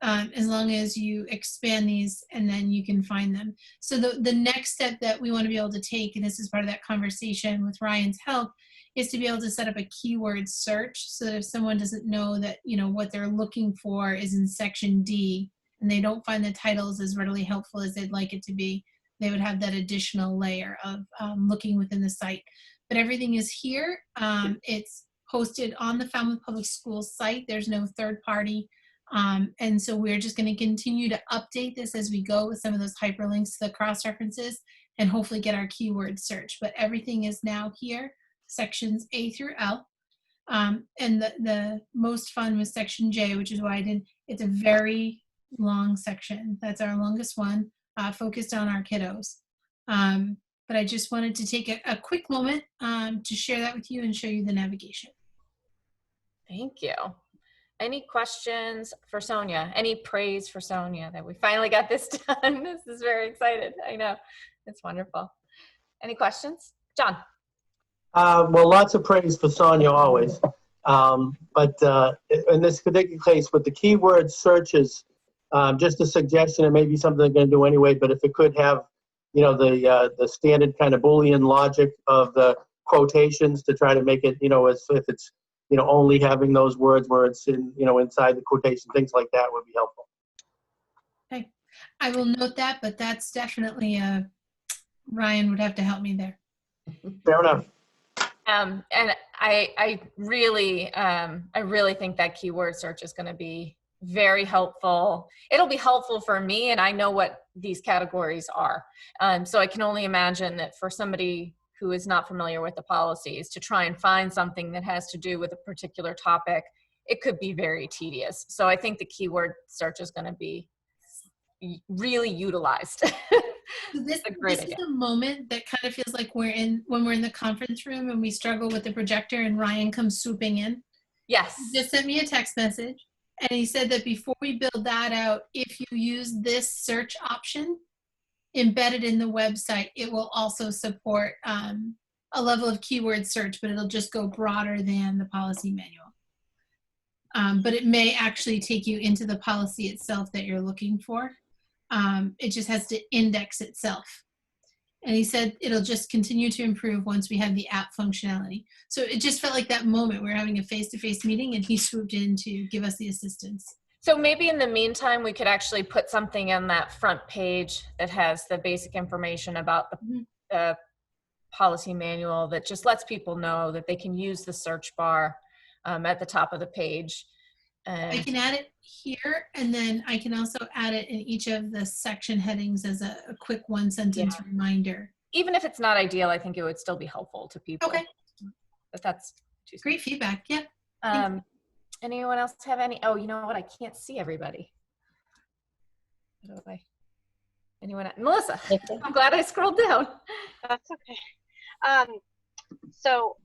as long as you expand these and then you can find them. So the next step that we want to be able to take, and this is part of that conversation with Ryan's help, is to be able to set up a keyword search, so that if someone doesn't know that, you know, what they're looking for is in section D, and they don't find the titles as readily helpful as they'd like it to be, they would have that additional layer of looking within the site. But everything is here. It's posted on the Falmouth Public Schools site. There's no third party. And so we're just going to continue to update this as we go with some of those hyperlinks to the cross-references, and hopefully get our keyword search. But everything is now here, sections A through L. And the most fun was section J, which is why I didn't, it's a very long section. That's our longest one, focused on our kiddos. But I just wanted to take a quick moment to share that with you and show you the navigation. Thank you. Any questions for Sonia? Any praise for Sonia that we finally got this done? This is very excited. I know. It's wonderful. Any questions? John. Well, lots of praise for Sonia always. But in this particular case, with the keyword searches, just a suggestion, it may be something they're going to do anyway, but if it could have, you know, the standard kind of Boolean logic of the quotations to try to make it, you know, as if it's, you know, only having those words where it's in, you know, inside the quotation, things like that would be helpful. Okay, I will note that, but that's definitely Ryan would have to help me there. Fair enough. And I really think that keyword search is going to be very helpful. It'll be helpful for me, and I know what these categories are. So I can only imagine that for somebody who is not familiar with the policies, to try and find something that has to do with a particular topic, it could be very tedious. So I think the keyword search is going to be really utilized. This is a moment that kind of feels like when we're in the conference room and we struggle with the projector and Ryan comes swooping in. Yes. He just sent me a text message, and he said that before we build that out, if you use this search option, embedded in the website, it will also support a level of keyword search, but it'll just go broader than the policy manual. But it may actually take you into the policy itself that you're looking for. It just has to index itself. And he said it'll just continue to improve once we have the app functionality. So it just felt like that moment we were having a face-to-face meeting and he swooped in to give us the assistance. So maybe in the meantime, we could actually put something on that front page that has the basic information about the policy manual that just lets people know that they can use the search bar at the top of the page. I can add it here, and then I can also add it in each of the section headings as a quick one-sentence reminder. Even if it's not ideal, I think it would still be helpful to people. Okay. But that's great feedback. Yeah. Anyone else have any? Oh, you know what? I can't see everybody. Anyone? Melissa, I'm glad I scrolled down. That's okay. So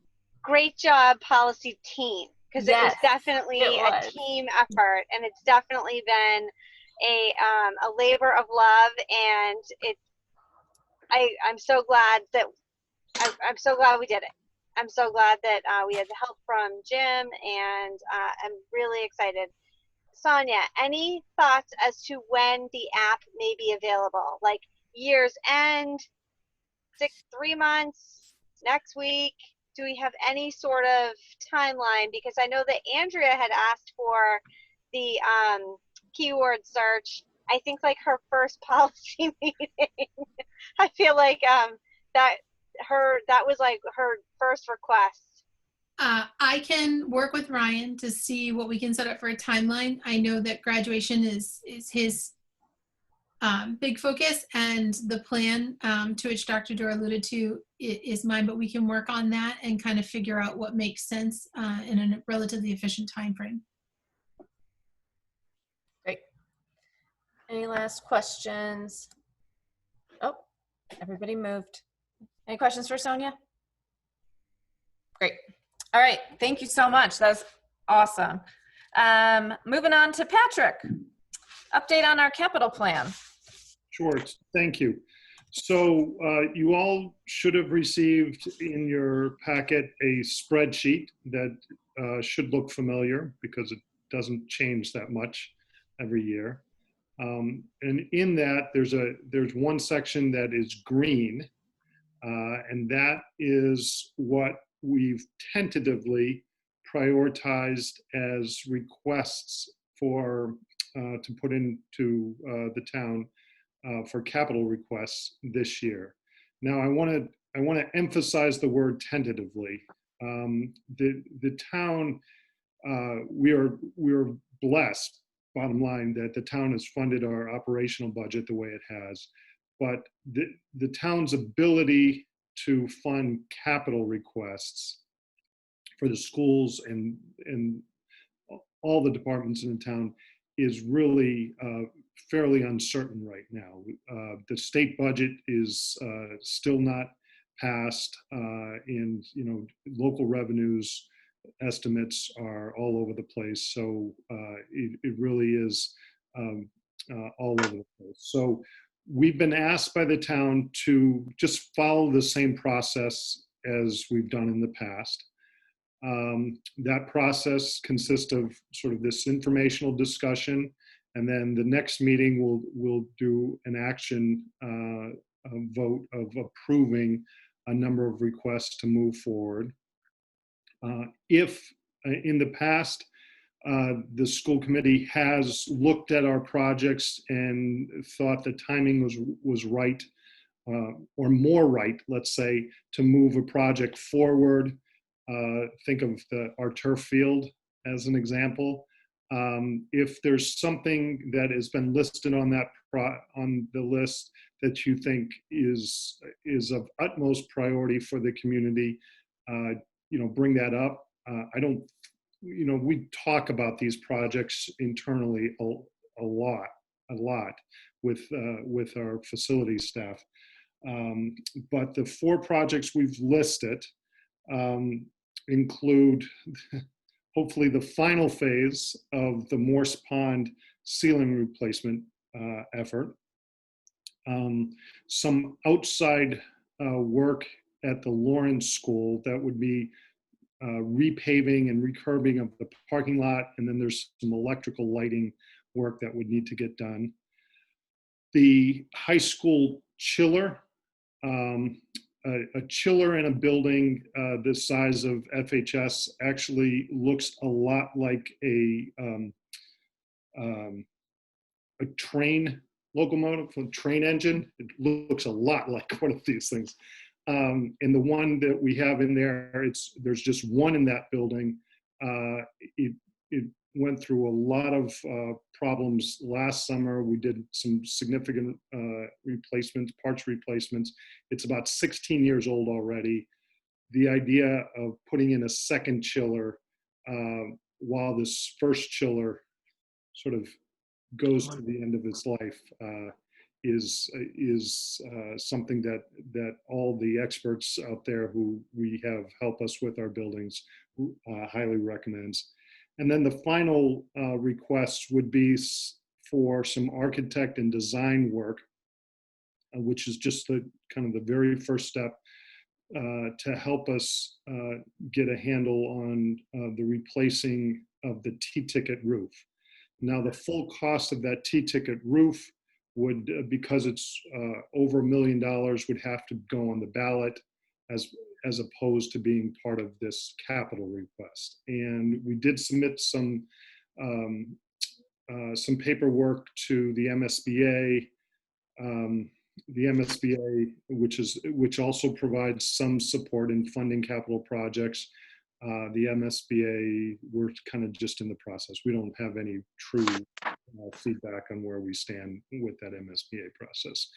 great job, policy team, because it was definitely a team effort, and it's definitely been a labor of love, and I'm so glad that I'm so glad we did it. I'm so glad that we had the help from Jim, and I'm really excited. Sonia, any thoughts as to when the app may be available? Like year's end, 3 months, next week? Do we have any sort of timeline? Because I know that Andrea had asked for the keyword search, I think like her first policy meeting. I feel like that was like her first request. I can work with Ryan to see what we can set up for a timeline. I know that graduation is his big focus, and the plan to which Dr. Duerr alluded to is mine, but we can work on that and kind of figure out what makes sense in a relatively efficient time frame. Great. Any last questions? Oh, everybody moved. Any questions for Sonia? Great. All right. Thank you so much. That was awesome. Moving on to Patrick. Update on our capital plan. Sure. Thank you. So you all should have received in your packet a spreadsheet that should look familiar because it doesn't change that much every year. And in that, there's one section that is green, and that is what we've tentatively prioritized as requests for to put into the town for capital requests this year. Now, I want to emphasize the word tentatively. The town, we are blessed, bottom line, that the town has funded our operational budget the way it has, but the town's ability to fund capital requests for the schools and all the departments in the town is really fairly uncertain right now. The state budget is still not passed, and local revenues estimates are all over the place. So it really is all over the place. So we've been asked by the town to just follow the same process as we've done in the past. That process consists of sort of this informational discussion, and then the next meeting we'll do an action vote of approving a number of requests to move forward. If in the past the school committee has looked at our projects and thought the timing was right, or more right, let's say, to move a project forward, think of our turf field as an example. If there's something that has been listed on the list that you think is of utmost priority for the community, bring that up. We talk about these projects internally a lot with our facilities staff. But the 4 projects we've listed include hopefully the final phase of the Morse Pond ceiling replacement effort. some outside work at the Lawrence School that would be repaving and recurbing of the parking lot, and then there's some electrical lighting work that would need to get done. The high school chiller, a chiller in a building this size of FHS actually looks a lot like a train locomotive, a train engine. It looks a lot like one of these things. And the one that we have in there, there's just one in that building. It went through a lot of problems last summer. We did some significant replacements, parts replacements. It's about 16 years old already. The idea of putting in a second chiller while this first chiller sort of goes to the end of its life is something that all the experts out there who we have help us with our buildings highly recommends. And then the final request would be for some architect and design work, which is just the kind of the very first step to help us get a handle on the replacing of the Teaticket roof. Now, the full cost of that Teaticket roof would, because it's over $1 million, would have to go on the ballot as opposed to being part of this capital request. And we did submit some paperwork to the MSBA. The MSBA, which also provides some support in funding capital projects. The MSBA, we're kind of just in the process. We don't have any true feedback on where we stand with that MSBA process.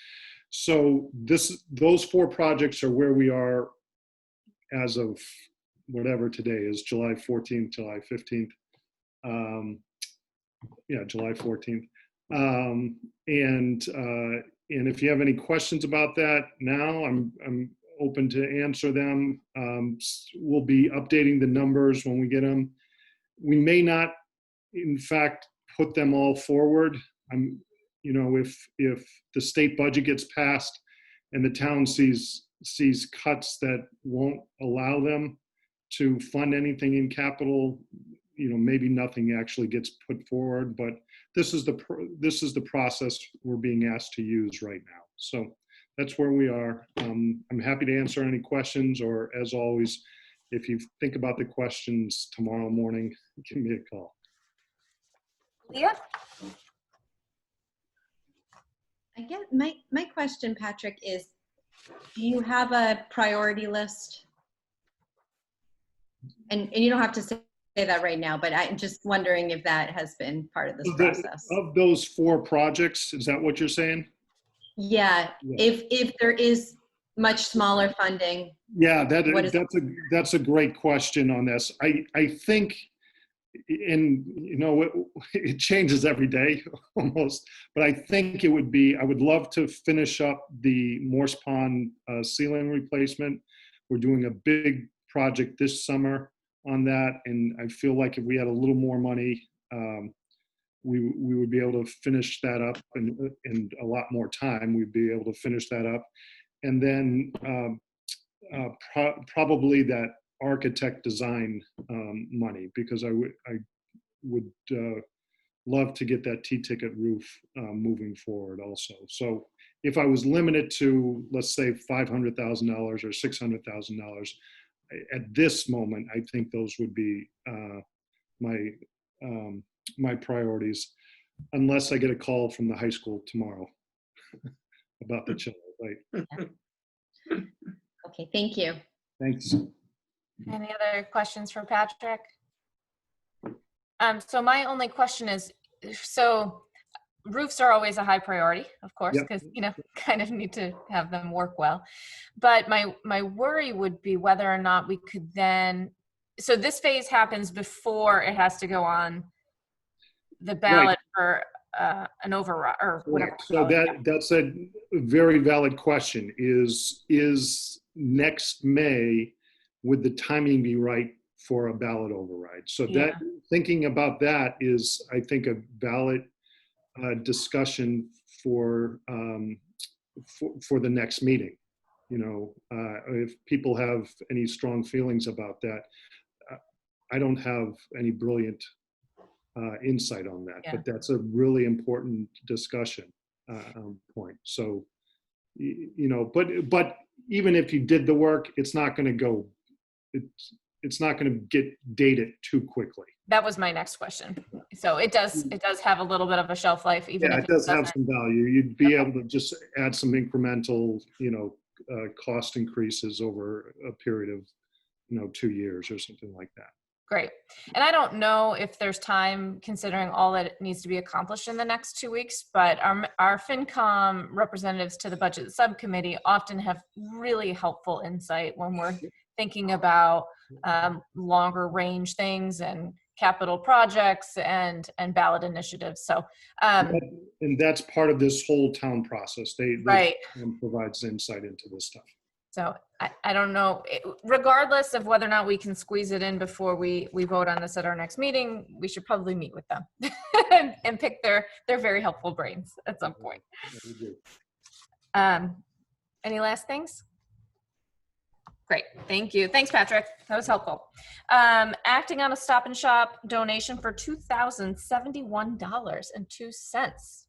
So those 4 projects are where we are as of whatever today is, July 14th, July 15th. Yeah, July 14th. And if you have any questions about that now, I'm open to answer them. We'll be updating the numbers when we get them. We may not, in fact, put them all forward. If the state budget gets passed and the town sees cuts that won't allow them to fund anything in capital, maybe nothing actually gets put forward. But this is the process we're being asked to use right now. So that's where we are. I'm happy to answer any questions, or as always, if you think about the questions tomorrow morning, give me a call. Leah? I guess my question, Patrick, is, do you have a priority list? And you don't have to say that right now, but I'm just wondering if that has been part of this process. Of those 4 projects, is that what you're saying? Yeah. If there is much smaller funding. Yeah, that's a great question on this. I think, and it changes every day almost, but I think it would be, I would love to finish up the Morse Pond ceiling replacement. We're doing a big project this summer on that, and I feel like if we had a little more money, we would be able to finish that up, and a lot more time, we'd be able to finish that up. And then probably that architect design money, because I would love to get that Teaticket roof moving forward also. So if I was limited to, let's say, $500,000 or $600,000, at this moment, I think those would be my priorities, unless I get a call from the high school tomorrow about the chiller, right? Okay, thank you. Thanks. Any other questions for Patrick? So my only question is, so roofs are always a high priority, of course, because kind of need to have them work well. But my worry would be whether or not we could then, so this phase happens before it has to go on the ballot for an override or whatever. So that's a very valid question. Is next May, would the timing be right for a ballot override? So that thinking about that is, I think, a valid discussion for for the next meeting. You know, if people have any strong feelings about that, I don't have any brilliant insight on that, but that's a really important discussion point. So, you know, but even if you did the work, it's not going to go, it's not going to get dated too quickly. That was my next question. So it does have a little bit of a shelf life, even if it does have some value. You'd be able to just add some incremental, you know, cost increases over a period of, you know, 2 years or something like that. Great. And I don't know if there's time, considering all that needs to be accomplished in the next 2 weeks, but our FinCom representatives to the budget subcommittee often have really helpful insight when we're thinking about longer range things and capital projects and ballot initiatives. So, and that's part of this whole town process. They right. Provides insight into this stuff. So I don't know, regardless of whether or not we can squeeze it in before we vote on this at our next meeting, we should probably meet with them and pick their very helpful brains at some point. Any last things? Great, thank you. Thanks, Patrick. That was helpful. Acting on a Stop and Shop donation for $2,071.02.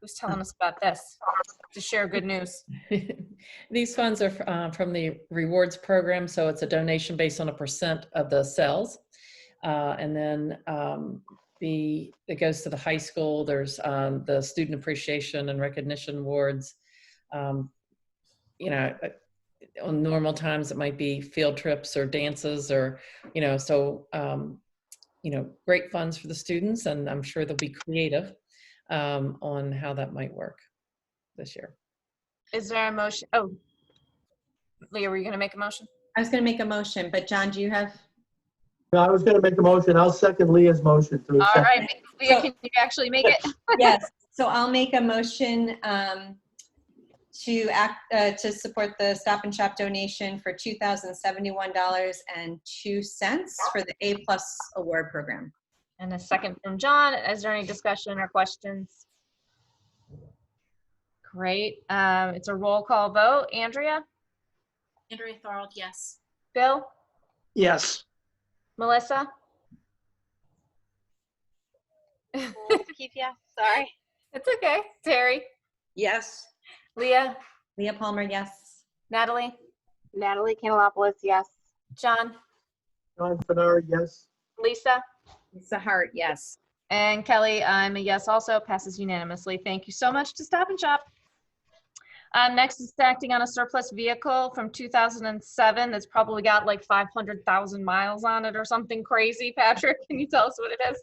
Who's telling us about this? To share good news. These funds are from the rewards program, so it's a donation based on a % of the sales. And then it goes to the high school. There's the Student Appreciation and Recognition Awards. You know, on normal times it might be field trips or dances or, you know, so, you know, great funds for the students, and I'm sure they'll be creative on how that might work this year. Is there a motion? Oh, Leah, were you going to make a motion? I was going to make a motion, but John, do you have? No, I was going to make a motion. I'll second Leah's motion. To all right, Leah, can you actually make it? Yes. So I'll make a motion to support the Stop and Shop donation for $2,071.02 for the A+ award program. And a second from John. Is there any discussion or questions? Great. It's a roll call vote. Andrea? Andrea Thorrold, yes. Bill? Yes. Melissa? Keefe, yes. Sorry. It's okay. Terri? Yes. Leah? Leah Palmer, yes. Natalie? Natalie Kanellopoulos, yes. John? John Furnari, yes. Lisa? Lisa Hart, yes. And Kelly, I'm a yes also. Passes unanimously. Thank you so much to Stop and Shop. Next is acting on a surplus vehicle from 2007 that's probably got like 500,000 miles on it or something crazy. Patrick, can you tell us what it is?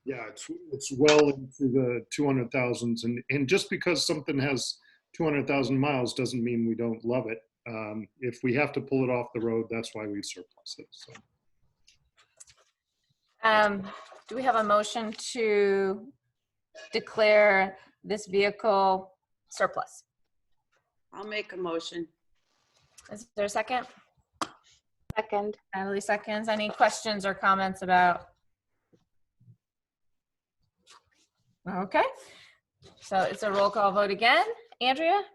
Yeah, it's well into the 200,000s, and just because something has 200,000 miles doesn't mean we don't love it. If we have to pull it off the road, that's why we surplus it. So. Do we have a motion to declare this vehicle surplus? I'll make a motion. Is there a second? Second. Natalie seconds. Any questions or comments about? Okay. So it's a roll call vote again. Andrea?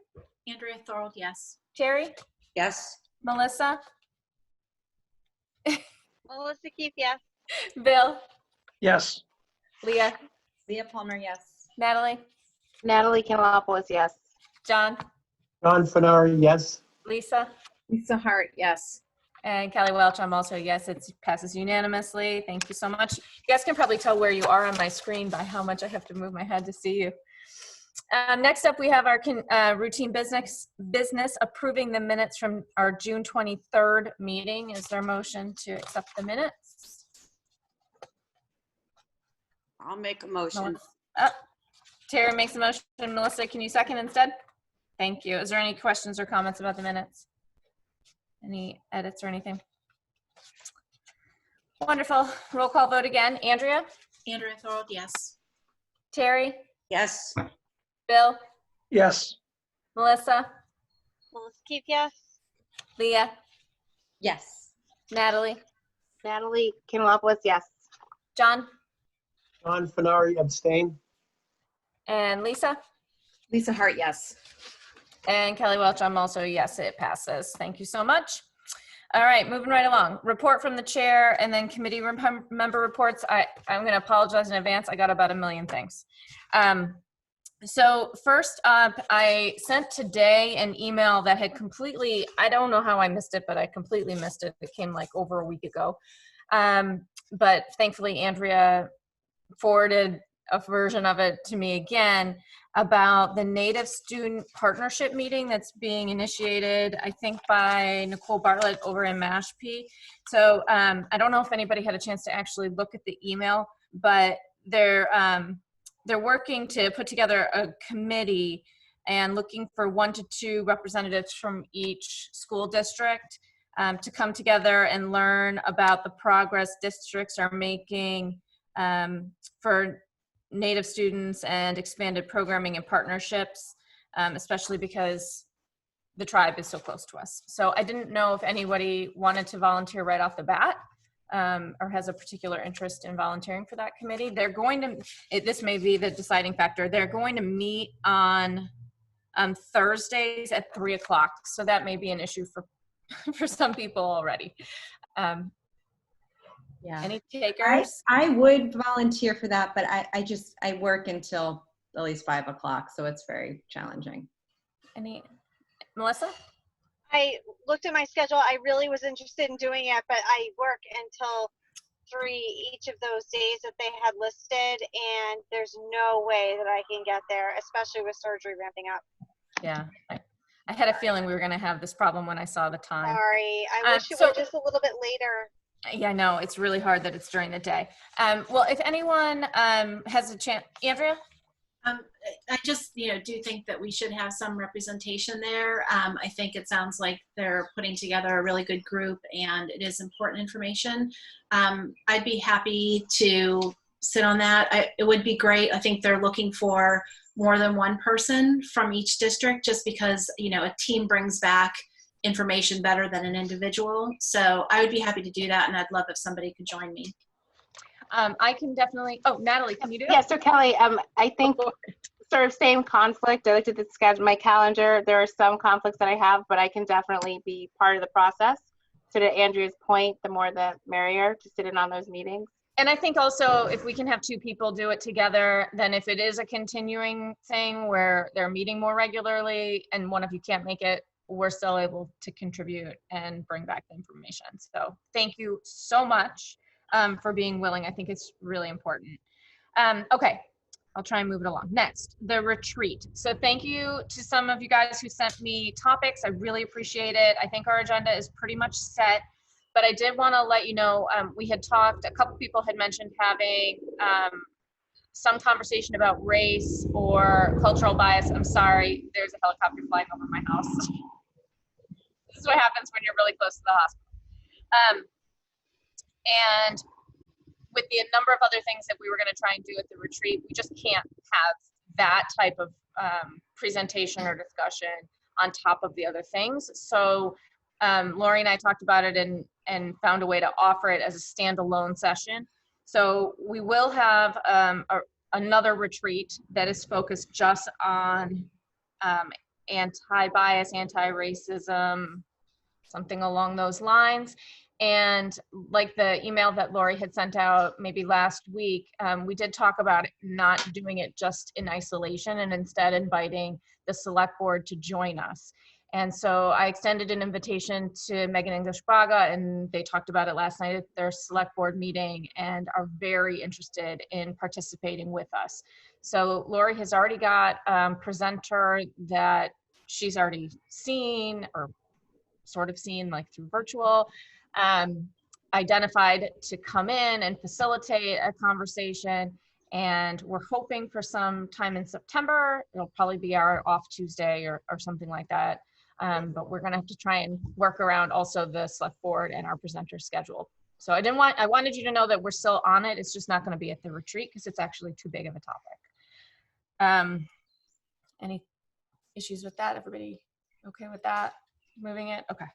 Andrea Thorrold, yes. Terri? Yes. Melissa? Melissa Keefe, yes. Bill? Yes. Leah? Leah Palmer, yes. Natalie? Natalie Kanellopoulos, yes. John? John Furnari, yes. Lisa? Lisa Hart, yes. And Kelly Welch, I'm also yes. It passes unanimously. Thank you so much. You guys can probably tell where you are on my screen by how much I have to move my head to see you. Next up, we have our routine business approving the minutes from our June 23rd meeting. Is there a motion to accept the minutes? I'll make a motion. Terri makes a motion. Melissa, can you second instead? Thank you. Is there any questions or comments about the minutes? Any edits or anything? Wonderful. Roll call vote again. Andrea? Andrea Thorrold, yes. Terri? Yes. Bill? Yes. Melissa? Melissa Keefe, yes. Leah? Yes. Natalie? Natalie Kanellopoulos, yes. John? John Furnari, abstain. And Lisa? Lisa Hart, yes. And Kelly Welch, I'm also a yes, it passes. Thank you so much. All right, moving right along. Report from the chair and then committee member reports. I'm going to apologize in advance. I got about a million things. So first up, I sent today an email that had completely, I don't know how I missed it, but I completely missed it. It came like over a week ago. But thankfully, Andrea forwarded a version of it to me again about the Native Student Partnership meeting that's being initiated, I think, by Nicole Bartlett over in Mashpee. So I don't know if anybody had a chance to actually look at the email, but they're working to put together a committee and looking for 1 to 2 representatives from each school district to come together and learn about the progress districts are making for Native students and expanded programming and partnerships, especially because the tribe is so close to us. So I didn't know if anybody wanted to volunteer right off the bat or has a particular interest in volunteering for that committee. They're going to, this may be the deciding factor, they're going to meet on Thursdays at 3 o'clock. So that may be an issue for some people already. Yeah. Any takers? I would volunteer for that, but I work until at least 5 o'clock, so it's very challenging. Any, Melissa? I looked at my schedule. I really was interested in doing it, but I work until 3 each of those days that they had listed, and there's no way that I can get there, especially with surgery ramping up. Yeah, I had a feeling we were going to have this problem when I saw the time. Sorry, I wish it were just a little bit later. Yeah, no, it's really hard that it's during the day. Well, if anyone has a chance, Andrea? I just, do think that we should have some representation there. I think it sounds like they're putting together a really good group and it is important information. I'd be happy to sit on that. It would be great. I think they're looking for more than one person from each district just because, a team brings back information better than an individual. So I would be happy to do that and I'd love if somebody could join me. I can definitely, Natalie, can you do it? Yeah, so Kelly, I think sort of same conflict. I looked at the schedule, my calendar. There are some conflicts that I have, but I can definitely be part of the process. So to Andrea's point, the more the merrier to sit in on those meetings. And I think also if we can have 2 people do it together, then if it is a continuing thing where they're meeting more regularly and one of you can't make it, we're still able to contribute and bring back the information. So thank you so much for being willing. I think it's really important. Okay, I'll try and move it along. Next, the retreat. So thank you to some of you guys who sent me topics. I really appreciate it. I think our agenda is pretty much set, but I did want to let you know, we had talked, a couple people had mentioned having some conversation about race or cultural bias. I'm sorry, there's a helicopter flying over my house. This is what happens when you're really close to the hospital. And with the number of other things that we were going to try and do at the retreat, we just can't have that type of presentation or discussion on top of the other things. So Lori and I talked about it and found a way to offer it as a standalone session. So we will have another retreat that is focused just on anti-bias, anti-racism, something along those lines. And like the email that Lori had sent out maybe last week, we did talk about not doing it just in isolation and instead inviting the select board to join us. And so I extended an invitation to Megan English Braga, and they talked about it last night at their select board meeting and are very interested in participating with us. So Lori has already got a presenter that she's already seen or sort of seen like through virtual, identified to come in and facilitate a conversation. And we're hoping for some time in September. It'll probably be our off Tuesday or something like that. But we're gonna have to try and work around also the select board and our presenter schedule. So I wanted you to know that we're still on it. It's just not gonna be at the retreat because it's actually too big of a topic. Any issues with that? Everybody okay with that? Moving it? Okay.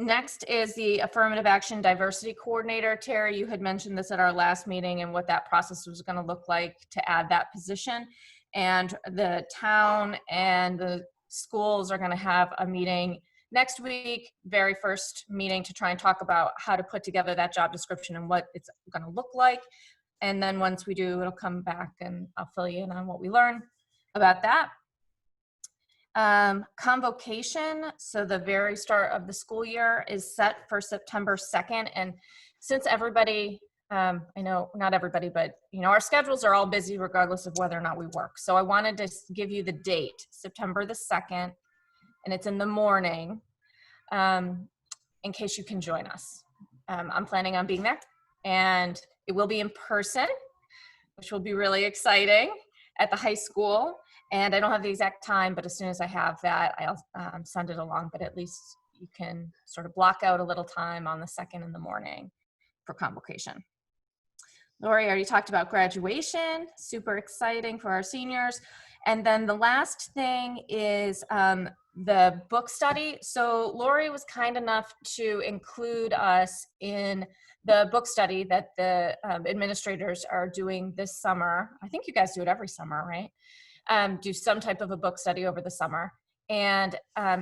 Next is the Affirmative Action Diversity Coordinator. Terri, you had mentioned this at our last meeting and what that process was going to look like to add that position. And the town and the schools are going to have a meeting next week, very first meeting, to try and talk about how to put together that job description and what it's going to look like. And then once we do, it'll come back and I'll fill you in on what we learn about that. Convocation, so the very start of the school year is set for September 2nd. And since everybody, I know not everybody, but our schedules are all busy regardless of whether or not we work. So I wanted to give you the date, September the 2nd, and it's in the morning, in case you can join us. I'm planning on being there, and it will be in person, which will be really exciting, at the high school. And I don't have the exact time, but as soon as I have that, I'll send it along. But at least you can sort of block out a little time on the 2nd in the morning for convocation. Lori already talked about graduation, super exciting for our seniors. And then the last thing is the book study. So Lori was kind enough to include us in the book study that the administrators are doing this summer. I think you guys do it every summer, right? Do some type of a book study over the summer, and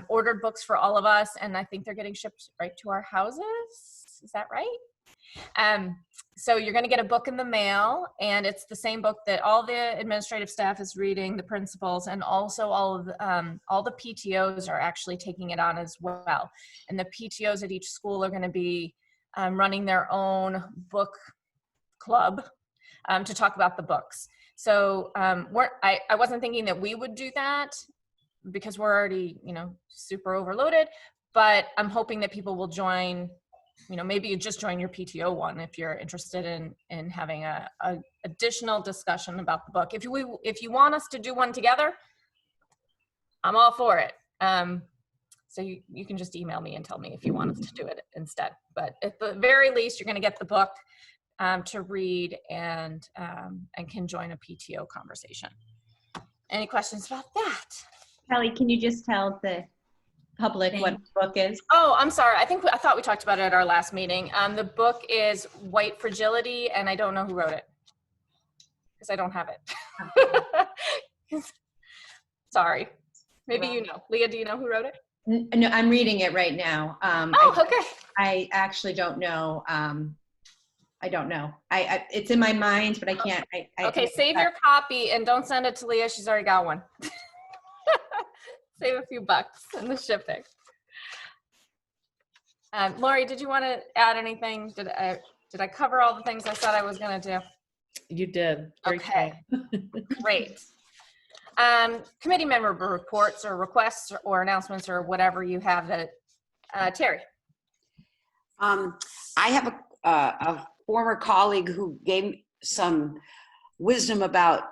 ordered books for all of us. And I think they're getting shipped right to our houses. Is that right? So you're going to get a book in the mail, and it's the same book that all the administrative staff is reading, the principals, and also all the PTOs are actually taking it on as well. And the PTOs at each school are going to be running their own book club to talk about the books. So I wasn't thinking that we would do that because we're already, super overloaded, but I'm hoping that people will join. Maybe you just join your PTO one if you're interested in having a additional discussion about the book. If you want us to do one together, I'm all for it. So you can just email me and tell me if you want us to do it instead. But at the very least, you're going to get the book to read and can join a PTO conversation. Any questions about that? Kelly, can you just tell the public what the book is? Oh, I'm sorry. I thought we talked about it at our last meeting. The book is White Fragility, and I don't know who wrote it because I don't have it. Sorry. Maybe you know. Leah, do you know who wrote it? No, I'm reading it right now. Okay. I actually don't know. I don't know. It's in my mind, but I can't. Okay, save your copy and don't send it to Leah. She's already got one. Save a few bucks in the shipping. Lori, did you want to add anything? Did I cover all the things I said I was going to do? You did. Okay, great. Committee member reports or requests or announcements or whatever you have that, Terri. I have a former colleague who gave some wisdom about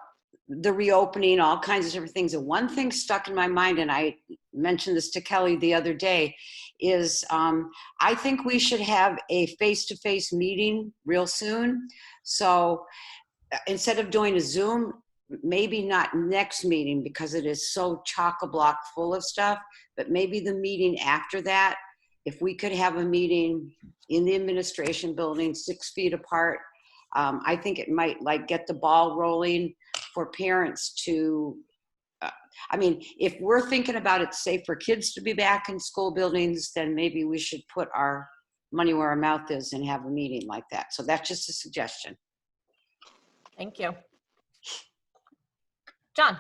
the reopening, all kinds of different things. And one thing stuck in my mind, and I mentioned this to Kelly the other day, is I think we should have a face-to-face meeting real soon. So instead of doing a Zoom, maybe not next meeting because it is so chock-a-block full of stuff, but maybe the meeting after that, if we could have a meeting in the administration building 6 feet apart, I think it might get the ball rolling for parents to, if we're thinking about it safe for kids to be back in school buildings, then maybe we should put our money where our mouth is and have a meeting like that. So that's just a suggestion. Thank you. John.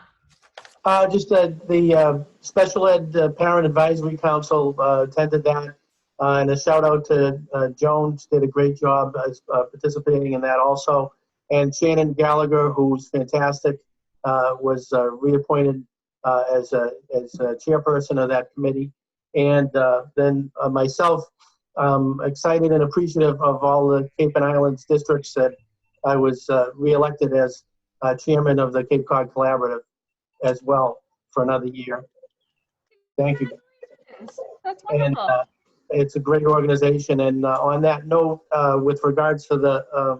Just the Special Ed Parent Advisory Council attended that. And a shout out to Jones, did a great job as participating in that also. And Shannon Gallagher, who's fantastic, was reappointed as chairperson of that committee. And then myself, excited and appreciative of all the Cape and Islands districts that I was reelected as chairman of the Cape Cod Collaborative as well for another year. Thank you. That's wonderful. And it's a great organization. And on that note, with regards to the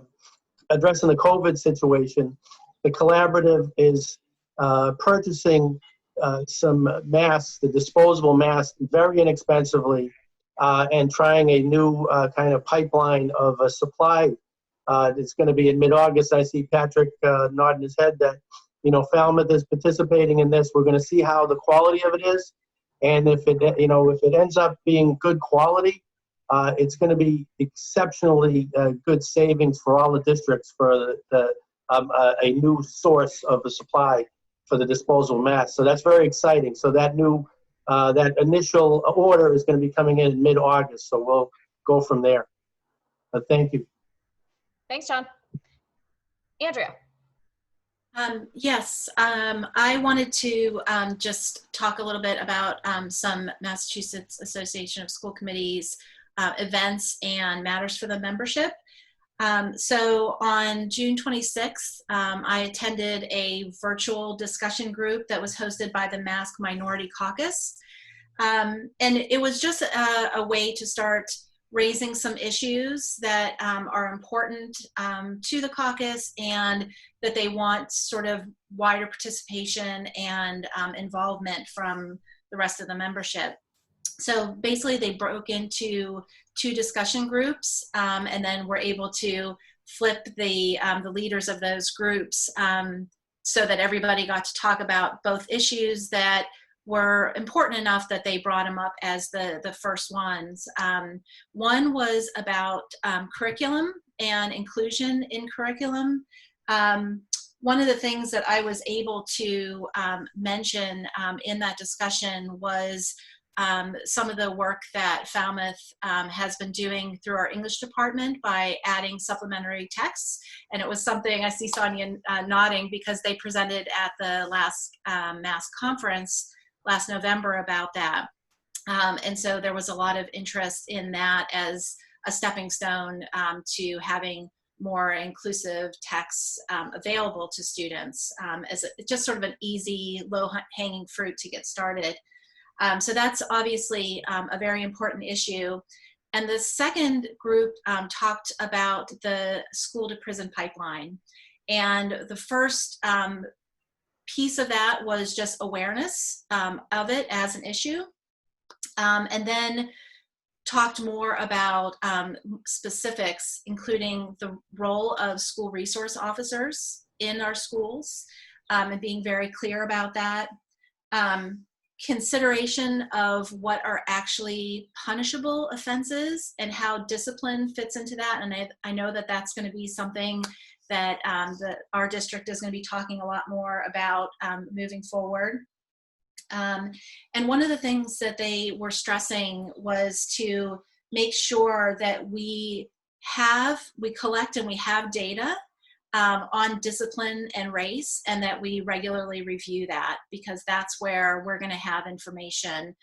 addressing the COVID situation, the collaborative is purchasing some masks, the disposable masks, very inexpensively, and trying a new kind of pipeline of a supply. It's going to be in mid-August. I see Patrick nodding his head that Falmouth is participating in this. We're going to see how the quality of it is. And if it ends up being good quality, it's going to be exceptionally good savings for all the districts for a new source of the supply for the disposal masks. So that's very exciting. So that initial order is going to be coming in mid-August. So we'll go from there. But thank you. Thanks, John. Andrea. Yes, I wanted to just talk a little bit about some Massachusetts Association of School Committees events and matters for the membership. So on June 26th, I attended a virtual discussion group that was hosted by the Mask Minority Caucus. And it was just a way to start raising some issues that are important to the caucus and that they want sort of wider participation and involvement from the rest of the membership. So basically they broke into 2 discussion groups and then were able to flip the leaders of those groups so that everybody got to talk about both issues that were important enough that they brought them up as the first ones. One was about curriculum and inclusion in curriculum. One of the things that I was able to mention in that discussion was some of the work that Falmouth has been doing through our English department by adding supplementary texts. And it was something, I see Sonia nodding, because they presented at the last MASC conference last November about that. And so there was a lot of interest in that as a stepping stone to having more inclusive texts available to students as just sort of an easy, low-hanging fruit to get started. So that's obviously a very important issue. And the second group talked about the school to prison pipeline. And the first piece of that was just awareness of it as an issue. And then talked more about specifics, including the role of school resource officers in our schools and being very clear about that. Consideration of what are actually punishable offenses and how discipline fits into that. And I know that that's going to be something that our district is going to be talking a lot more about moving forward. And one of the things that they were stressing was to make sure that we collect and we have data on discipline and race, and that we regularly review that, because that's where we're going to have information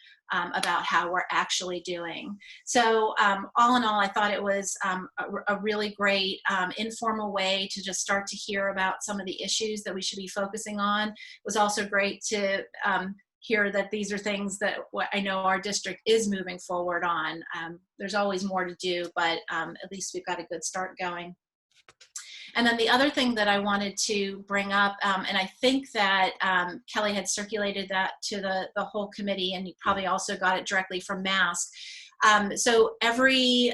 about how we're actually doing. So all in all, I thought it was a really great informal way to just start to hear about some of the issues that we should be focusing on. It was also great to hear that these are things that I know our district is moving forward on. There's always more to do, but at least we've got a good start going. And then the other thing that I wanted to bring up, and I think that Kelly had circulated that to the whole committee, and you probably also got it directly from MASC. So every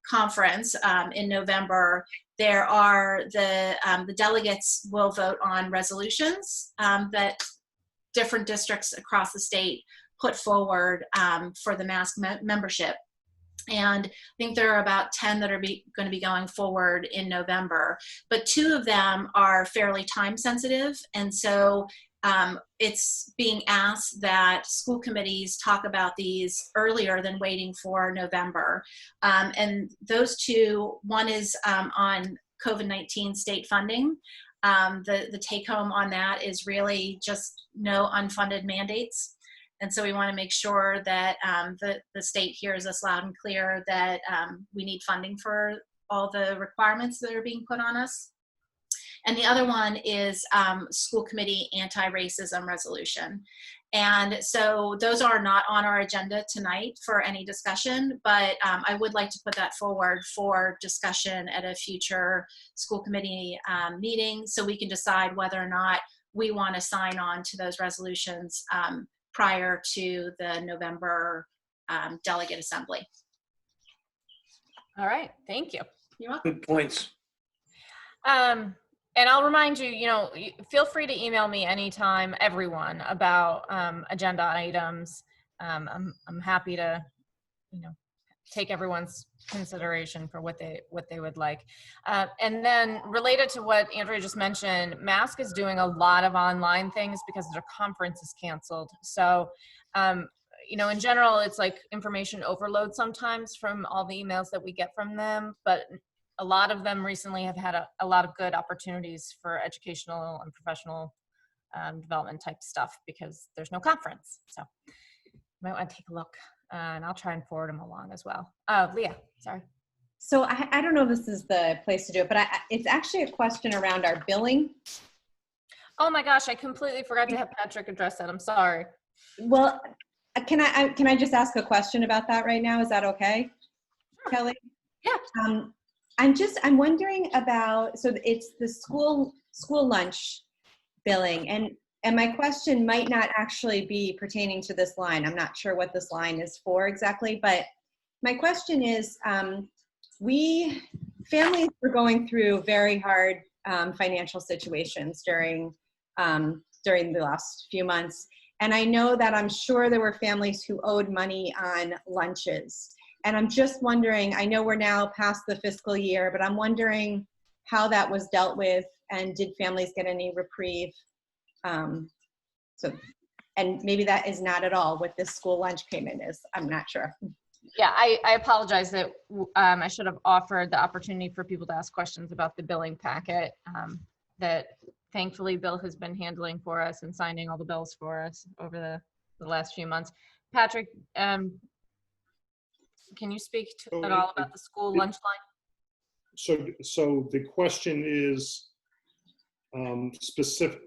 conference in November, there are the delegates will vote on resolutions that different districts across the state put forward for the MASC membership. And I think there are about 10 that are going to be going forward in November, but 2 of them are fairly time sensitive. And so it's being asked that school committees talk about these earlier than waiting for November. And those 2, one is on COVID-19 state funding. The take home on that is really just no unfunded mandates. And so we want to make sure that the state hears us loud and clear that we need funding for all the requirements that are being put on us. And the other one is school committee anti-racism resolution. And so those are not on our agenda tonight for any discussion, but I would like to put that forward for discussion at a future school committee meeting, so we can decide whether or not we want to sign on to those resolutions prior to the November delegate assembly. All right, thank you. You're welcome. Good points. And I'll remind you, feel free to email me anytime, everyone, about agenda items. I'm happy to, take everyone's consideration for what they would like. And then related to what Andrea just mentioned, MASC is doing a lot of online things because their conference is canceled. So, in general, it's like information overload sometimes from all the emails that we get from them, but a lot of them recently have had a lot of good opportunities for educational and professional development type stuff because there's no conference. So you might want to take a look, and I'll try and forward them along as well. Leah, sorry. So I don't know if this is the place to do it, but it's actually a question around our billing. Oh my gosh, I completely forgot to have Patrick address that. I'm sorry. Well, can I just ask a question about that right now? Is that okay, Kelly? Yeah. I'm wondering about, so it's the school lunch billing, and my question might not actually be pertaining to this line. I'm not sure what this line is for exactly, but my question is, families were going through very hard financial situations during the last few months. And I know that I'm sure there were families who owed money on lunches. And I'm just wondering, I know we're now past the fiscal year, but I'm wondering how that was dealt with, and did families get any reprieve? And maybe that is not at all what this school lunch payment is. I'm not sure. Yeah, I apologize that I should have offered the opportunity for people to ask questions about the billing packet that thankfully Bill has been handling for us and signing all the bills for us over the last few months. Patrick, can you speak at all about the school lunch line? So the question is specific.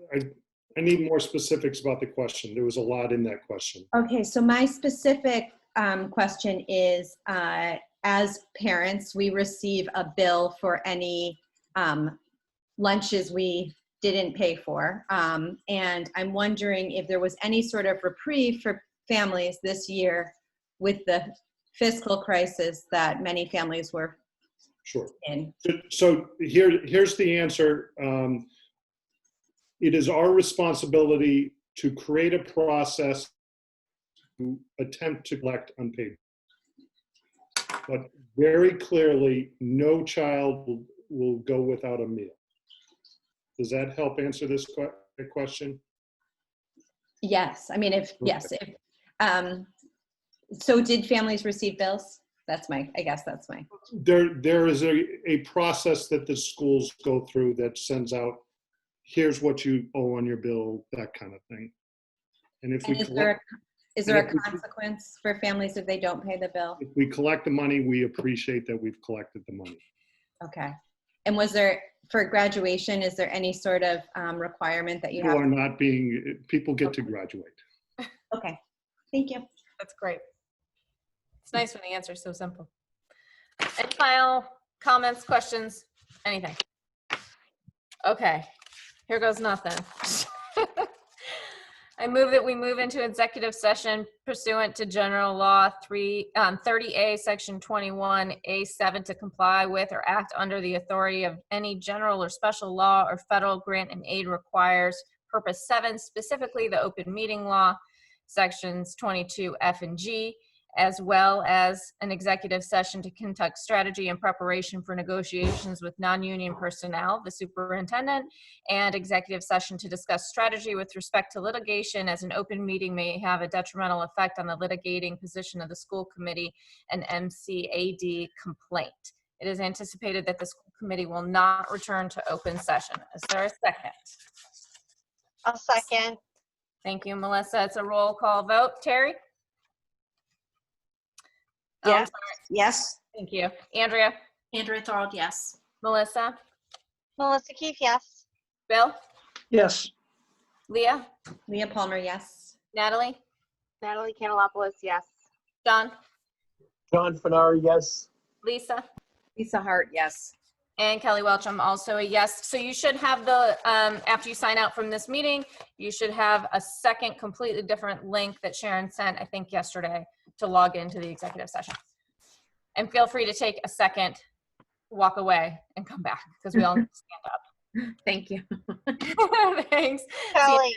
I need more specifics about the question. There was a lot in that question. Okay, so my specific question is, as parents, we receive a bill for any lunches we didn't pay for. And I'm wondering if there was any sort of reprieve for families this year with the fiscal crisis that many families were in. So here's the answer. It is our responsibility to create a process to attempt to collect unpaid. But very clearly, no child will go without a meal. Does that help answer this question? Yes, I mean, so did families receive bills? I guess that's my. There is a process that the schools go through that sends out, here's what you owe on your bill, that kind of thing. And if is there a consequence for families if they don't pay the bill? If we collect the money, we appreciate that we've collected the money. Okay. And was there, for graduation, is there any sort of requirement that you have? People get to graduate. Okay, thank you. That's great. It's nice when the answer is so simple. Any final comments, questions, anything? Okay, here goes nothing. I move that we move into executive session pursuant to General Law 30A, Section 21A7 to comply with or act under the authority of any general or special law or federal grant and aid requires. Purpose 7, specifically the open meeting law, Sections 22F and G, as well as an executive session to conduct strategy and preparation for negotiations with non-union personnel, the superintendent, and executive session to discuss strategy with respect to litigation, as an open meeting may have a detrimental effect on the litigating position of the school committee and MCAD complaint. It is anticipated that the school committee will not return to open session. Is there a second? I'll second. Thank you, Melissa. It's a roll call vote. Terri? Yes. Yes. Thank you. Andrea? Andrea Thorrold, yes. Melissa? Melissa Keefe, yes. Bill? Yes. Leah? Leah Palmer, yes. Natalie? Natalie Kanellopoulos, yes. John? John Furnari, yes. Lisa? Lisa Hart, yes. And Kelly Welch, I'm also a yes. So you should have the, after you sign out from this meeting, you should have a second completely different link that Sharon sent, I think yesterday, to log into the executive session. And feel free to take a second, walk away, and come back, because we all need to stand up. Thanks. Kelly.